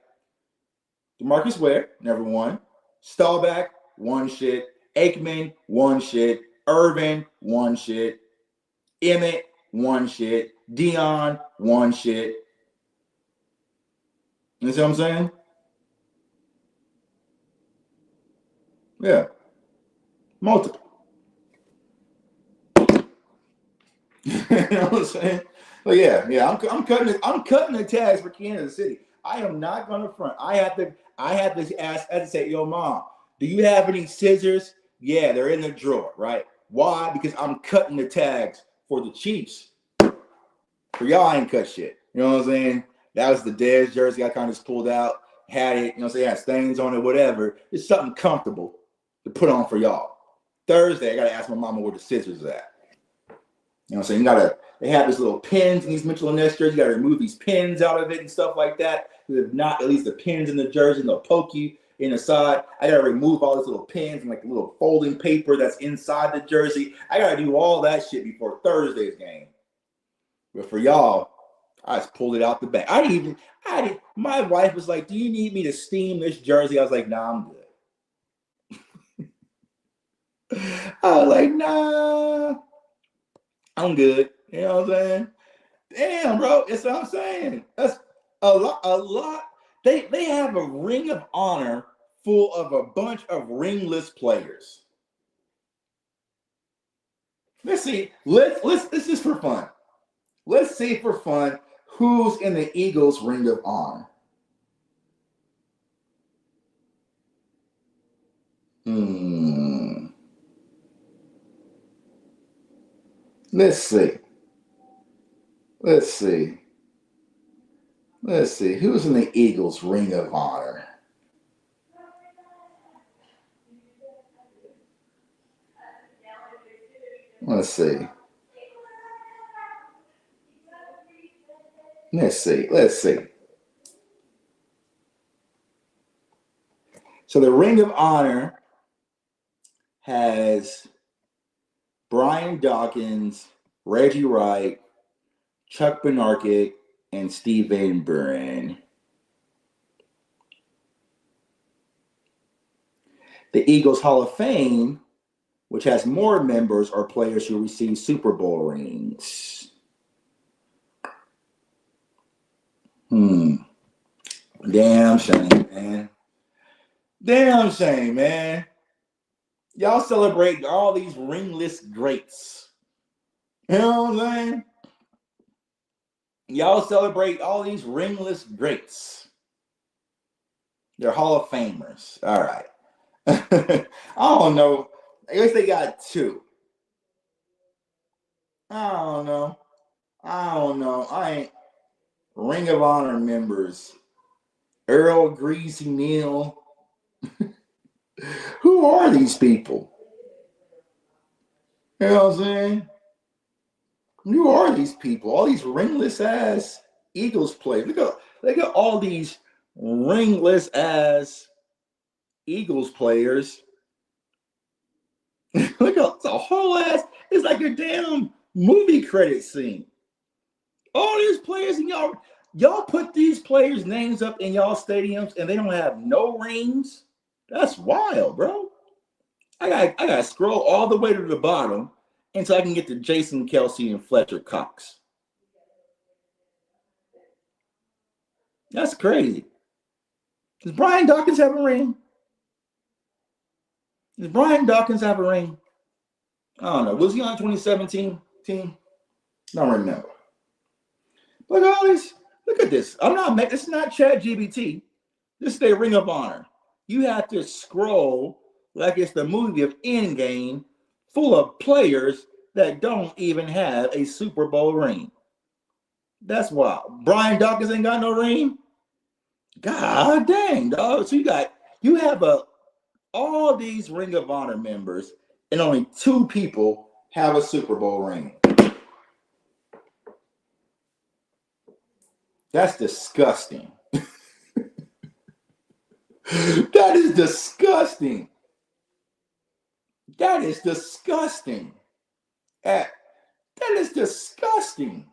DeMarcus Ware, never won. Staubach, won shit. Aikman, won shit. Irvin, won shit. Emmett, won shit. Dion, won shit. You see what I'm saying? Yeah. Multiple. You know what I'm saying? But yeah, I'm cutting the tags for Kansas City. I am not gonna front. I have to ask. I have to say, yo, mom, do you have any scissors? Yeah, they're in the drawer, right? Why? Because I'm cutting the tags for the Chiefs. For y'all, I ain't cut shit. You know what I'm saying? That was the Dez jersey I kind of just pulled out, had it, you know what I'm saying, had stains on it, whatever. It's something comfortable to put on for y'all. Thursday, I gotta ask my mama where the scissors at. You know what I'm saying? They have these little pins in these Mitchell and Ness jerseys. You gotta remove these pins out of it and stuff like that. If not, at least the pins in the jersey, they'll poke you in the side. I gotta remove all these little pins and like the little folding paper that's inside the jersey. I gotta do all that shit before Thursday's game. But for y'all, I just pulled it out the bag. My wife was like, do you need me to steam this jersey? I was like, nah, I'm good. I was like, nah, I'm good. You know what I'm saying? Damn, bro. That's what I'm saying. That's a lot. They have a ring of honor full of a bunch of ringless players. Let's see. Let's just for fun. Let's see for fun who's in the Eagles' ring of honor. Let's see. Who's in the Eagles' ring of honor? Let's see. So the ring of honor has Brian Dawkins, Reggie Wright, Chuck Benarkit, and Steve Van Buren. The Eagles Hall of Fame, which has more members, are players who receive Super Bowl rings. Damn shame, man. Y'all celebrate all these ringless greats. You know what I'm saying? Y'all celebrate all these ringless greats. They're Hall of Famers. All right. I don't know. I guess they got two. I don't know. I ain't Ring of Honor members. Earl Greasy Neal. Who are these people? You know what I'm saying? Who are these people? All these ringless ass Eagles players. Look at all these ringless ass Eagles players. Look at the whole ass. It's like a damn movie credit scene. All these players, and y'all put these players' names up in y'all stadiums and they don't have no rings. That's wild, bro. I gotta scroll all the way to the bottom until I can get to Jason Kelsey and Fletcher Cox. That's crazy. Does Brian Dawkins have a ring? Does Brian Dawkins have a ring? I don't know. Was he on the 2017 team? Don't remember. Look at all this. Look at this. It's not Chat GBT. This is a Ring of Honor. You have to scroll like it's the movie of Endgame, full of players that don't even have a Super Bowl ring. That's wild. Brian Dawkins ain't got no ring. God dang, dog. So you have all these Ring of Honor members, and only 2 people have a Super Bowl ring. That's disgusting. That is disgusting. That is disgusting. That is disgusting.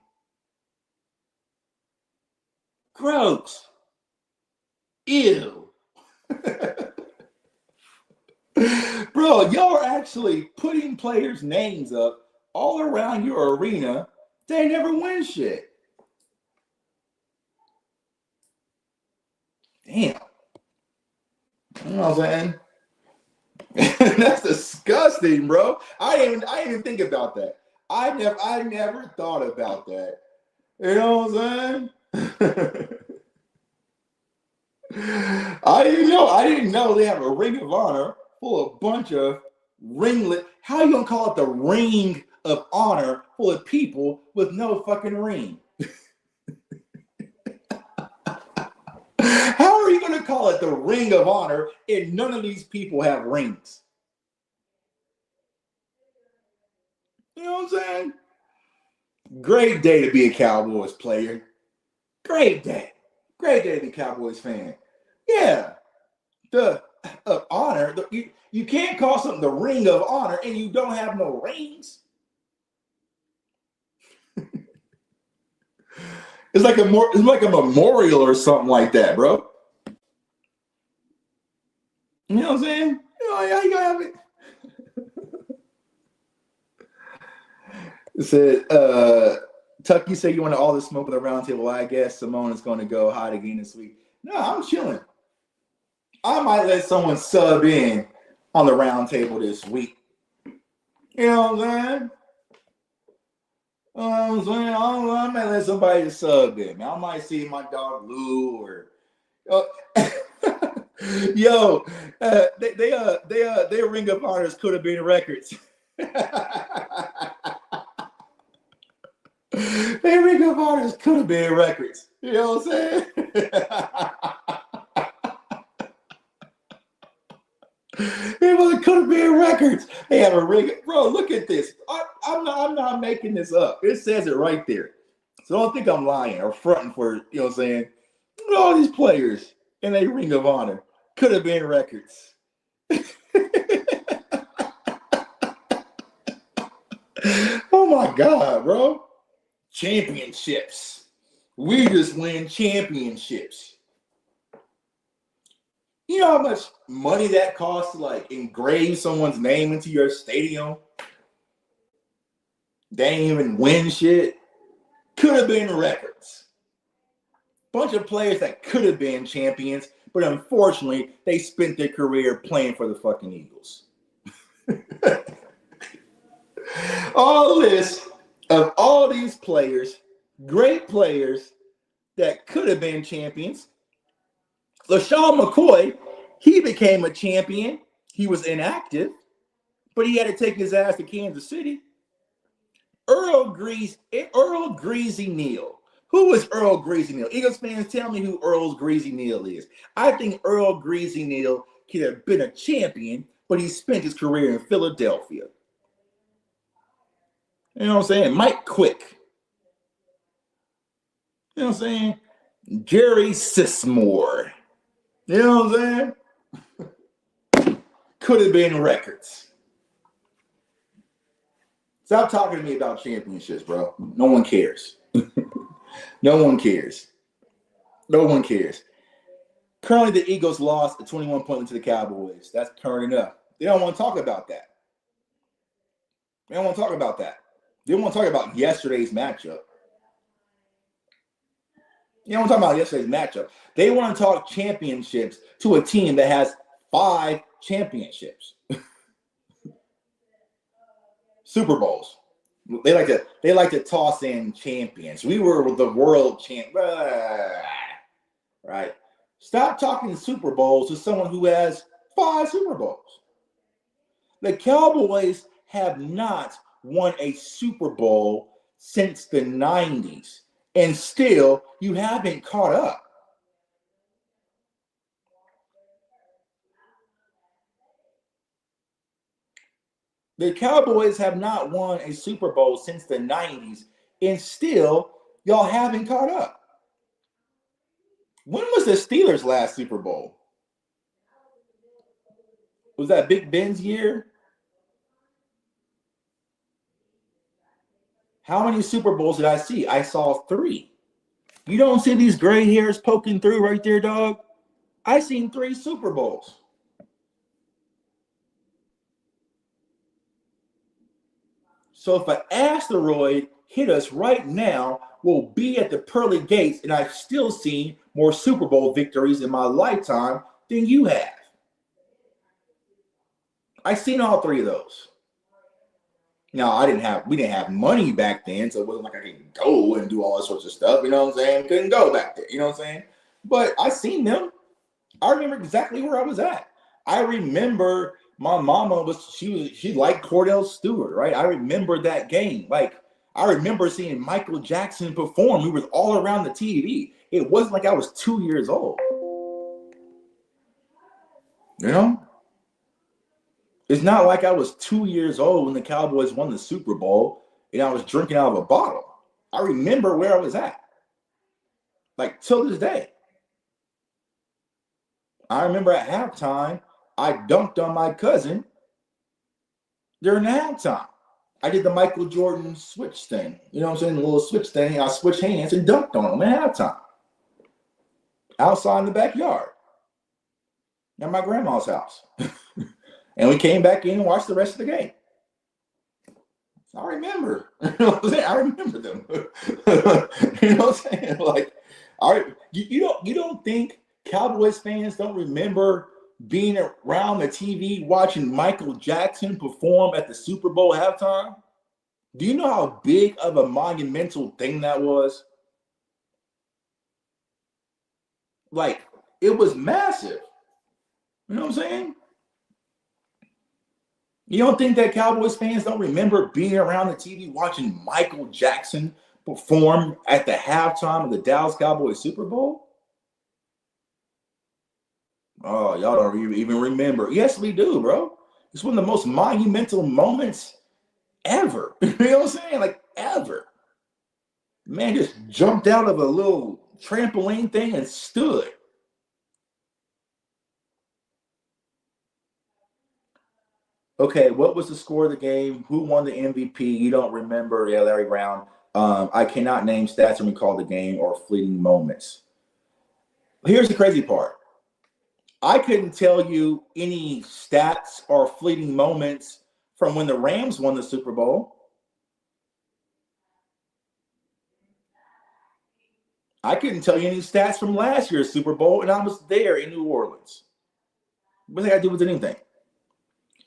Gross. Ew. Bro, y'all are actually putting players' names up all around your arena. They never win shit. Damn. You know what I'm saying? That's disgusting, bro. I didn't even think about that. I never thought about that. You know what I'm saying? I didn't know they have a Ring of Honor full of a bunch of ringlet. How you gonna call it the Ring of Honor full of people with no fucking ring? How are you going to call it the Ring of Honor if none of these people have rings? You know what I'm saying? Great day to be a Cowboys player. Great day. Great day to be a Cowboys fan. Yeah. The honor. You can't call something the Ring of Honor and you don't have no rings. It's like a memorial or something like that, bro. You know what I'm saying? How you gonna have it? It said, Tucky said you want all the smoke with the round table. I guess Simone is going to go hot again this week. No, I'm chilling. I might let someone sub in on the round table this week. You know what I'm saying? I might let somebody sub in. I might see my dog Lou or yo, they Ring of Honors could have been records. They Ring of Honors could have been records. You know what I'm saying? It could have been records. They have a ring. Bro, look at this. I'm not making this up. It says it right there. So don't think I'm lying or fronting for, you know what I'm saying? Look at all these players in a Ring of Honor. Could have been records. Oh my God, bro. Championships. We just win championships. You know how much money that costs to like engrave someone's name into your stadium? They ain't even win shit. Could have been records. Bunch of players that could have been champions, but unfortunately, they spent their career playing for the fucking Eagles. All this of all these players, great players that could have been champions. LaShawn McCoy, he became a champion. He was inactive, but he had to take his ass to Kansas City. Earl Greasy Neal. Who is Earl Greasy Neal? Eagles fans, tell me who Earl Greasy Neal is. I think Earl Greasy Neal could have been a champion, but he spent his career in Philadelphia. You know what I'm saying? Mike Quick. You know what I'm saying? Jerry Sismore. You know what I'm saying? Could have been records. Stop talking to me about championships, bro. No one cares. No one cares. No one cares. Currently, the Eagles lost a 21-point lead to the Cowboys. That's current enough. They don't want to talk about that. They don't want to talk about that. They don't want to talk about yesterday's matchup. You don't want to talk about yesterday's matchup. They want to talk championships to a team that has 5 championships. Super Bowls. They like to toss in champions. We were the world champ. Right. Stop talking Super Bowls to someone who has 5 Super Bowls. The Cowboys have not won a Super Bowl since the 90s, and still you haven't caught up. The Cowboys have not won a Super Bowl since the 90s, and still y'all haven't caught up. When was the Steelers' last Super Bowl? Was that Big Ben's year? How many Super Bowls did I see? I saw 3. You don't see these gray hairs poking through right there, dog? I seen 3 Super Bowls. So if an asteroid hit us right now, we'll be at the pearly gates, and I've still seen more Super Bowl victories in my lifetime than you have. I've seen all 3 of those. Now, we didn't have money back then, so it wasn't like I could go and do all that sorts of stuff, you know what I'm saying? Couldn't go back there, you know what I'm saying? But I seen them. I remember exactly where I was at. I remember my mama she liked Cordell Stewart, right? I remember that game. Like, I remember seeing Michael Jackson perform. He was all around the TV. It wasn't like I was 2 years old. You know? It's not like I was 2 years old when the Cowboys won the Super Bowl and I was drinking out of a bottle. I remember where I was at. Like, till this day. I remember at halftime, I dunked on my cousin during the halftime. I did the Michael Jordan switch thing. You know what I'm saying? The little switch thing. I switched hands and dunked on him at halftime. Outside in the backyard. At my grandma's house. And we came back in and watched the rest of the game. I remember. You know what I'm saying? I remember them. You know what I'm saying? Like, all right, you don't think Cowboys fans don't remember being around the TV watching Michael Jackson perform at the Super Bowl halftime? Do you know how big of a monumental thing that was? Like, it was massive. You know what I'm saying? You don't think that Cowboys fans don't remember being around the TV watching Michael Jackson perform at the halftime of the Dallas Cowboys Super Bowl? Oh, y'all don't even remember. Yes, we do, bro. It's one of the most monumental moments ever. You know what I'm saying? Like, ever. Man just jumped out of a little trampoline thing and stood. Okay, what was the score of the game? Who won the MVP? You don't remember. Yeah, Larry Brown. I cannot name stats or recall the game or fleeting moments. Here's the crazy part. I couldn't tell you any stats or fleeting moments from when the Rams won the Super Bowl. I couldn't tell you any stats from last year's Super Bowl, and I was there in New Orleans. What does that got to do with anything?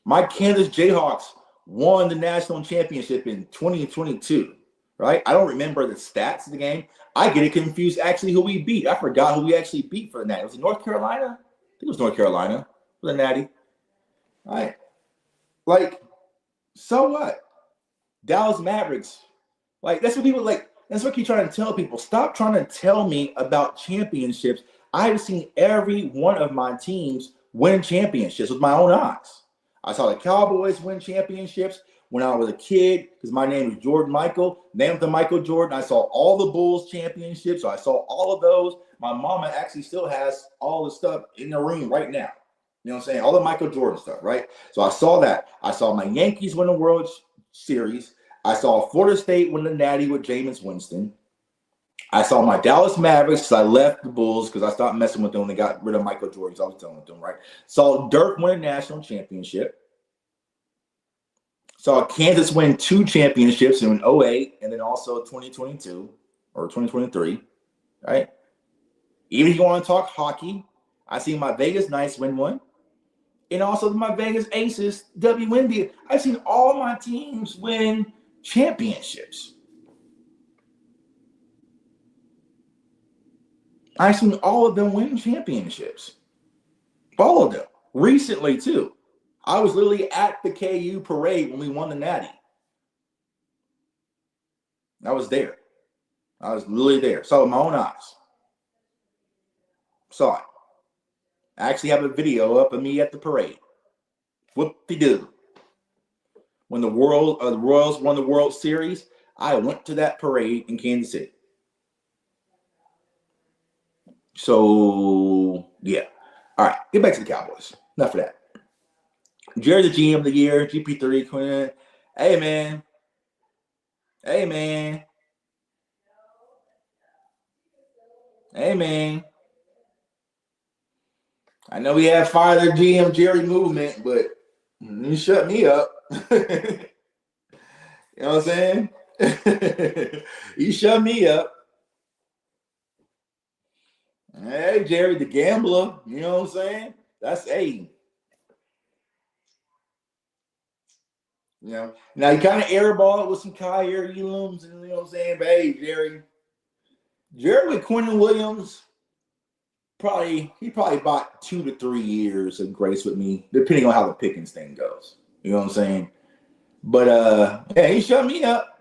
My Kansas Jayhawks won the national championship in 2022, right? I don't remember the stats of the game. I get it confused actually who we beat. I forgot who we actually beat for the Natty. Was it North Carolina? I think it was North Carolina for the Natty. All right. Like, so what? Dallas Mavericks. Like, that's what people like. That's what I keep trying to tell people. Stop trying to tell me about championships. I've seen every one of my teams win championships with my own eyes. I saw the Cowboys win championships when I was a kid because my name is Jordan Michael, named after Michael Jordan. I saw all the Bulls championships. So I saw all of those. My mama actually still has all the stuff in the room right now. You know what I'm saying? All the Michael Jordan stuff, right? So I saw that. I saw my Yankees win the World Series. I saw Florida State win the Natty with Jameis Winston. I saw my Dallas Mavericks because I left the Bulls because I stopped messing with them when they got rid of Michael Jordan. So I was done with them, right? Saw Dirk win a national championship. Saw Kansas win 2 championships in 08 and then also 2022 or 2023, right? Even if you want to talk hockey, I seen my Vegas Knights win one. And also my Vegas Aces WNBA. I've seen all my teams win championships. I've seen all of them win championships. All of them. Recently, too. I was literally at the KU parade when we won the Natty. I was there. I was literally there. Saw it with my own eyes. Saw it. I actually have a video up of me at the parade. Whoop-de-doo. When the Royals won the World Series, I went to that parade in Kansas City. So, yeah. All right, get back to the Cowboys. Enough of that. Jerry, the GM of the year, GP3, Quinn. Hey, man. Hey, man. Hey, man. I know we have fired the GM Jerry movement, but you shut me up. You know what I'm saying? You shut me up. Hey, Jerry, the gambler. You know what I'm saying? That's a. You know, now you kind of airball it with some Kyrie Elums, and you know what I'm saying? But hey, Jerry with Quentin Williams, he probably bought 2 to 3 years of grace with me, depending on how the Pickens thing goes. You know what I'm saying? But yeah, he shut me up.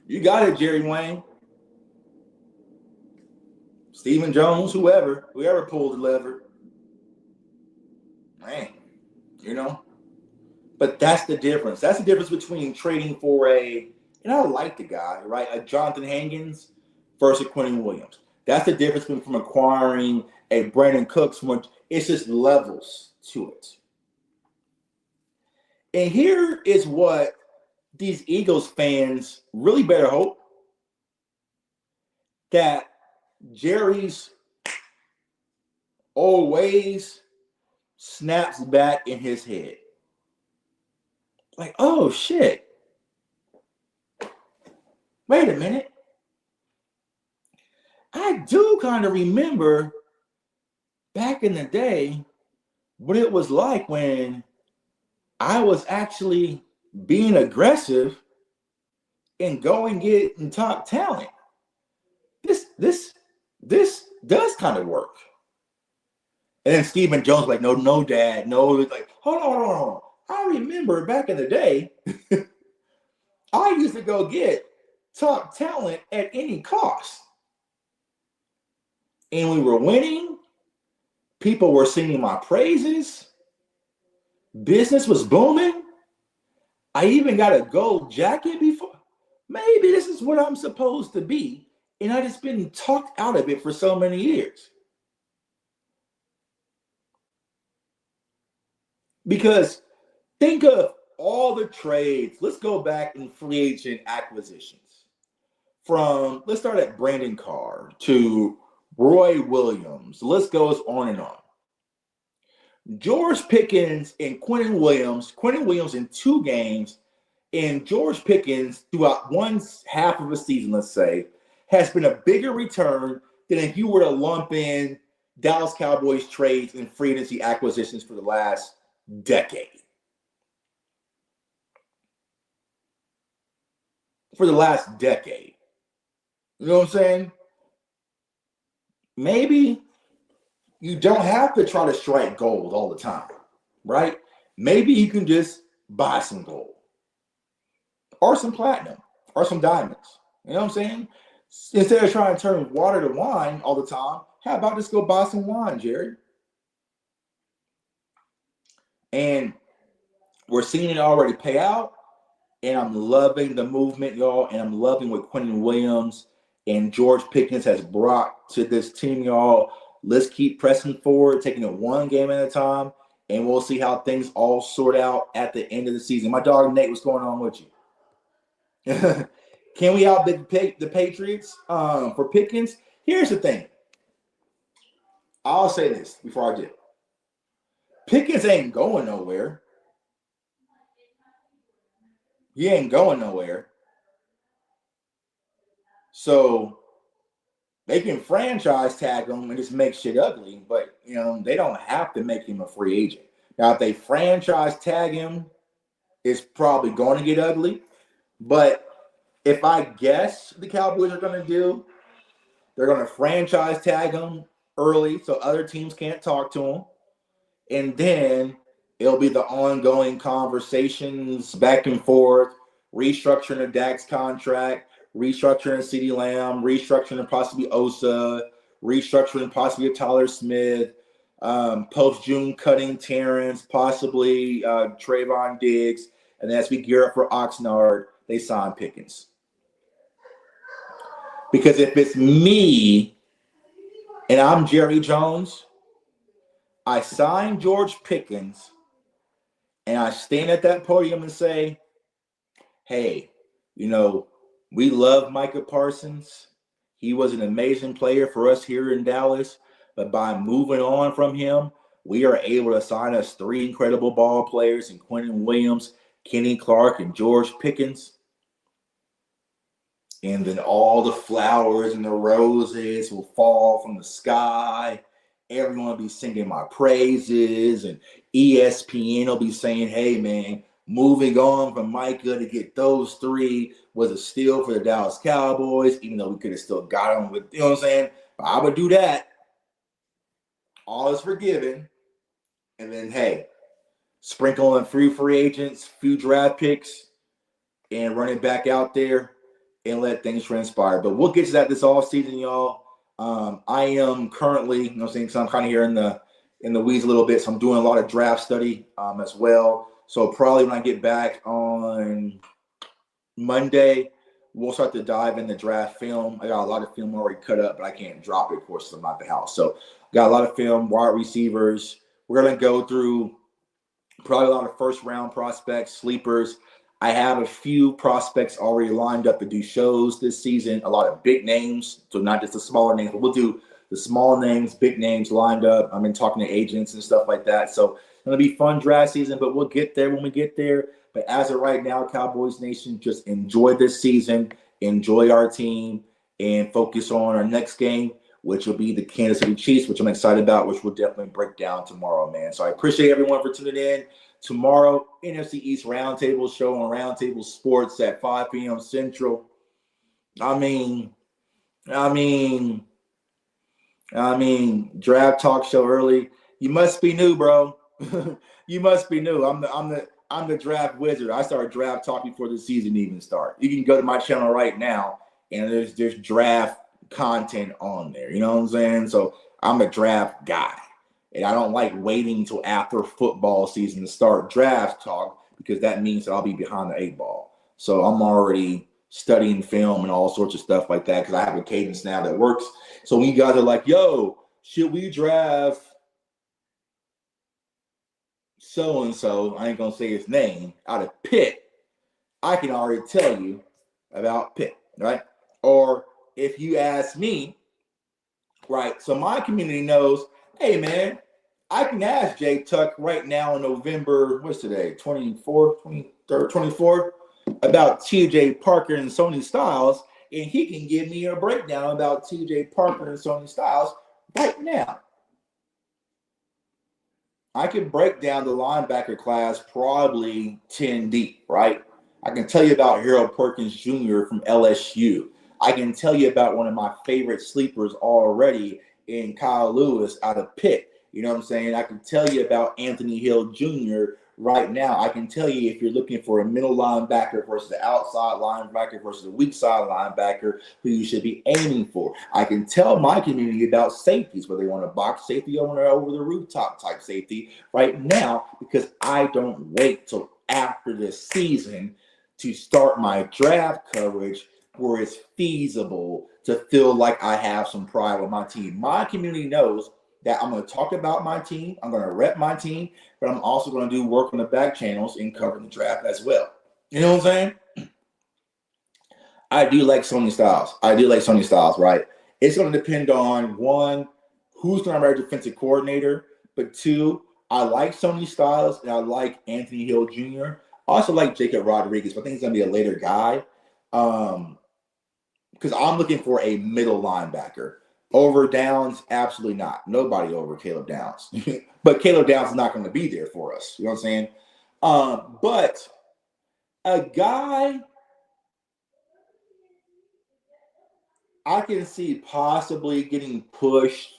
You got it, Jerry Wayne. Stephen Jones, whoever pulled the lever. Man, you know. But that's the difference. That's the difference between trading for and I like the guy, right? A Jonathan Hankins versus Quentin Williams. That's the difference from acquiring a Brandon Cooks. It's just levels to it. And here is what these Eagles fans really better hope, that Jerry's old ways snaps back in his head. Like, oh, shit. Wait a minute. I do kind of remember back in the day what it was like when I was actually being aggressive and going getting top talent. This does kind of work. And then Stephen Jones like, no, Dad, no. Like, hold on. I remember back in the day, I used to go get top talent at any cost. And we were winning. People were singing my praises. Business was booming. I even got a gold jacket before. Maybe this is what I'm supposed to be. And I just been talked out of it for so many years. Because think of all the trades. Let's go back in free agent acquisitions. Let's start at Brandon Carr to Roy Williams. The list goes on and on. George Pickens and Quentin Williams in 2 games, and George Pickens throughout one half of a season, let's say, has been a bigger return than if you were to lump in Dallas Cowboys trades and free agency acquisitions for the last decade. For the last decade. You know what I'm saying? Maybe you don't have to try to strike gold all the time, right? Maybe you can just buy some gold or some platinum or some diamonds. You know what I'm saying? Instead of trying to turn water to wine all the time, how about just go buy some wine, Jerry? And we're seeing it already pay out. And I'm loving the movement, y'all. And I'm loving what Quentin Williams and George Pickens has brought to this team, y'all. Let's keep pressing forward, taking it one game at a time. And we'll see how things all sort out at the end of the season. My dog, Nate, what's going on with you? Can we outbid the Patriots for Pickens? Here's the thing. I'll say this before I do. Pickens ain't going nowhere. He ain't going nowhere. So they can franchise tag him and just make shit ugly, but they don't have to make him a free agent. Now, if they franchise tag him, it's probably going to get ugly. But if I guess the Cowboys are going to do, they're going to franchise tag him early so other teams can't talk to him. And then it'll be the ongoing conversations back and forth, restructuring the Dak's contract, restructuring CeeDee Lamb, restructuring possibly Osa, restructuring possibly Tyler Smith, post-June cutting Terrence, possibly Trayvon Diggs, and as we gear up for Oxnard, they sign Pickens. Because if it's me and I'm Jerry Jones, I sign George Pickens and I stand at that podium and say, hey, we love Micah Parsons. He was an amazing player for us here in Dallas. But by moving on from him, we are able to sign us 3 incredible ball players in Quentin Williams, Kenny Clark, and George Pickens. And then all the flowers and the roses will fall from the sky. Everyone will be singing my praises. And ESPN will be saying, hey, man, moving on from Micah to get those 3 was a steal for the Dallas Cowboys, even though we could have still got them with, you know what I'm saying? But I would do that. All is forgiven. And then, hey, sprinkle in free agents, few draft picks, and run it back out there and let things transpire. But we'll get to that this offseason, y'all. I am currently, so I'm kind of here in the weeds a little bit. So I'm doing a lot of draft study as well. So probably when I get back on Monday, we'll start to dive into draft film. I got a lot of film already cut up, but I can't drop it, of course, because I'm not at the house. So got a lot of film, wide receivers. We're going to go through probably a lot of first-round prospects, sleepers. I have a few prospects already lined up to do shows this season, a lot of big names, so not just the smaller names, but we'll do the small names, big names lined up. I've been talking to agents and stuff like that. So it's going to be fun draft season, but we'll get there when we get there. But as of right now, Cowboys Nation, just enjoy this season, enjoy our team, and focus on our next game, which will be the Kansas City Chiefs, which I'm excited about, which we'll definitely break down tomorrow, man. So I appreciate everyone for tuning in. Tomorrow, NFC East Roundtable show on Roundtable Sports at 5 p.m. Central. I mean, draft talk show early. You must be new, bro. You must be new. I'm the draft wizard. I started draft talk before the season even started. You can go to my channel right now, and there's draft content on there. You know what I'm saying? So I'm a draft guy. And I don't like waiting until after football season to start draft talk because that means that I'll be behind the 8 ball. So I'm already studying film and all sorts of stuff like that because I have a cadence now that works. So when you guys are like, yo, should we draft so-and-so, I ain't going to say his name, out of Pitt, I can already tell you about Pitt, right? Or if you ask me, right, so my community knows, hey, man, I can ask Jay Tuck right now in November, what's today, 24th, 23rd, 24th, about TJ Parker and Sony Styles, and he can give me a breakdown about TJ Parker and Sony Styles right now. I can break down the linebacker class probably 10 deep, right? I can tell you about Harold Perkins Jr. from LSU. I can tell you about one of my favorite sleepers already in Kyle Lewis out of Pitt. You know what I'm saying? I can tell you about Anthony Hill Jr. right now. I can tell you if you're looking for a middle linebacker versus the outside linebacker versus a weak side linebacker who you should be aiming for. I can tell my community about safeties, whether they want a box safety or over the rooftop type safety right now, because I don't wait till after the season to start my draft coverage where it's feasible to feel like I have some pride with my team. My community knows that I'm going to talk about my team. I'm going to rep my team, but I'm also going to do work on the back channels and cover the draft as well. You know what I'm saying? I do like Sony Styles. Right? It's going to depend on one, who's going to be our defensive coordinator, but two, I like Sony Styles and I like Anthony Hill Jr. I also like Jacob Rodriguez, but I think he's going to be a later guy because I'm looking for a middle linebacker. Over Downs, absolutely not. Nobody over Caleb Downs. But Caleb Downs is not going to be there for us. You know what I'm saying? But a guy I can see possibly getting pushed,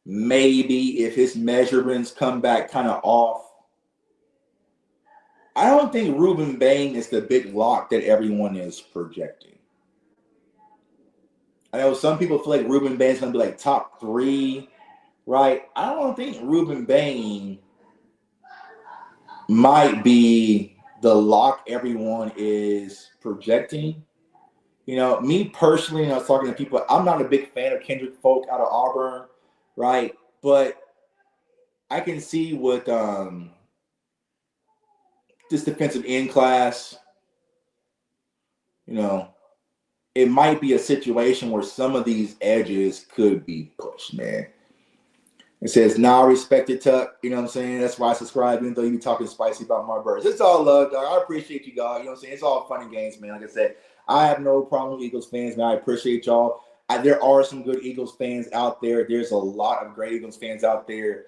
maybe if his measurements come back kind of off. I don't think Ruben Bain is the big lock that everyone is projecting. I know some people feel like Ruben Bain is going to be like top 3, right? I don't think Ruben Bain might be the lock everyone is projecting. You know, me personally, and I was talking to people, I'm not a big fan of Kendrick Folk out of Auburn, right? But I can see with this defensive end class, you know, it might be a situation where some of these edges could be pushed, man. It says, now respected Tuck. You know what I'm saying? That's why I subscribe, even though you be talking spicy about my birds. It's all love, dog. I appreciate you, dog. You know what I'm saying? It's all fun and games, man. Like I said, I have no problem with Eagles fans, man. I appreciate y'all. There are some good Eagles fans out there. There's a lot of great Eagles fans out there.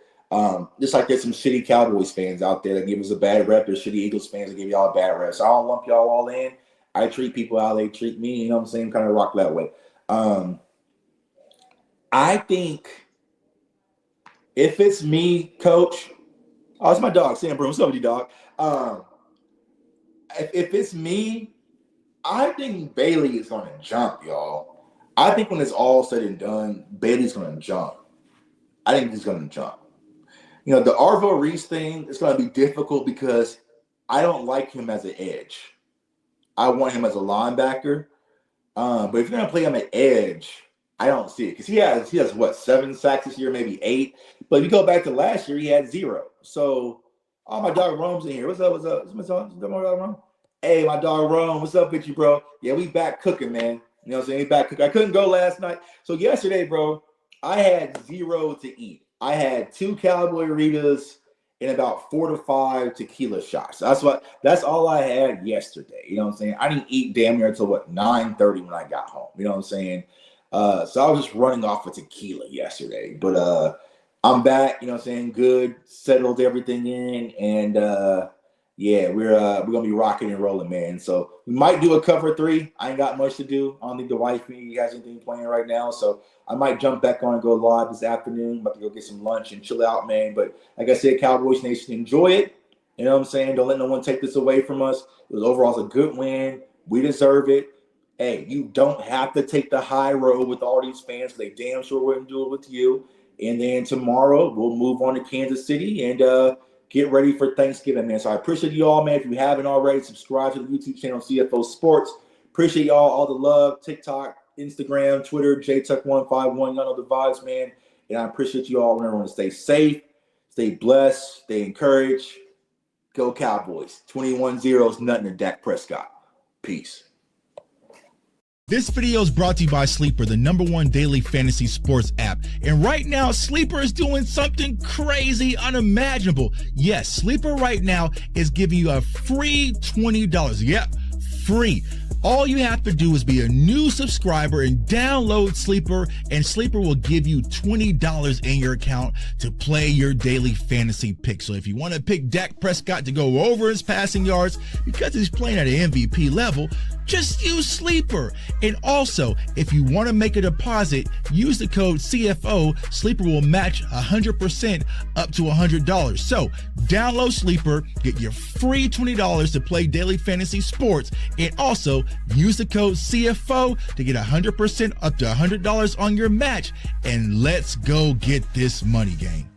Just like there's some shitty Cowboys fans out there that give us a bad rep. There's shitty Eagles fans that give y'all a bad rep. So I don't lump y'all all in. I treat people how they treat me. You know what I'm saying? Kind of rock that way. I think if it's me, Coach, oh, it's my dog, Sam Broom. What's up with you, dog? If it's me, I think Bailey is going to jump, y'all. I think when it's all said and done, Bailey's going to jump. I think he's going to jump. You know, the Arvo Reese thing is going to be difficult because I don't like him as an edge. I want him as a linebacker. But if you're going to play him at edge, I don't see it. Because he has what, 7 sacks this year, maybe 8. But if you go back to last year, he had 0. So, oh, my dog Rome's in here. What's up? What's my dog Rome? Hey, my dog Rome. What's up with you, bro? Yeah, we back cooking, man. You know what I'm saying? We back cooking. I couldn't go last night. So yesterday, bro, I had 0 to eat. I had 2 Cowboy Ritas and about 4 to 5 tequila shots. That's all I had yesterday. You know what I'm saying? I didn't eat damn near until 9:30 when I got home. You know what I'm saying? So I was just running off of tequila yesterday. But I'm back, you know what I'm saying? Good, settled everything in, and yeah, we're gonna be rocking and rolling, man. So we might do a cover 3. I ain't got much to do. I don't think the wife has anything playing right now, so I might jump back on and go live this afternoon. I'm about to go get some lunch and chill out, man. But like I said, Cowboys Nation, enjoy it. You know what I'm saying? Don't let no one take this away from us. It was overall a good win. We deserve it. Hey, you don't have to take the high road with all these fans. They damn sure wouldn't do it with you. And then tomorrow we'll move on to Kansas City and get ready for Thanksgiving, man. So I appreciate you all, man. If you haven't already, subscribe to the YouTube channel CFO Sports. Appreciate y'all, all the love. TikTok, Instagram, Twitter, JTuck151. Y'all know the vibes, man. And I appreciate you all. Remember to stay safe, stay blessed, stay encouraged. Go Cowboys. 21-0 is nothing to Dak Prescott. Peace. This video is brought to you by Sleeper, the #1 daily fantasy sports app. And right now, Sleeper is doing something crazy, unimaginable. Yes, Sleeper right now is giving you a free $20. Yep, free. All you have to do is be a new subscriber and download Sleeper, and Sleeper will give you $20 in your account to play your daily fantasy pick. So if you want to pick Dak Prescott to go over his passing yards because he's playing at an MVP level, just use Sleeper. And also, if you want to make a deposit, use the code CFO. Sleeper will match 100% up to $100. So download Sleeper, get your free $20 to play daily fantasy sports, and also use the code CFO to get 100% up to $100 on your match. And let's go get this money, gang.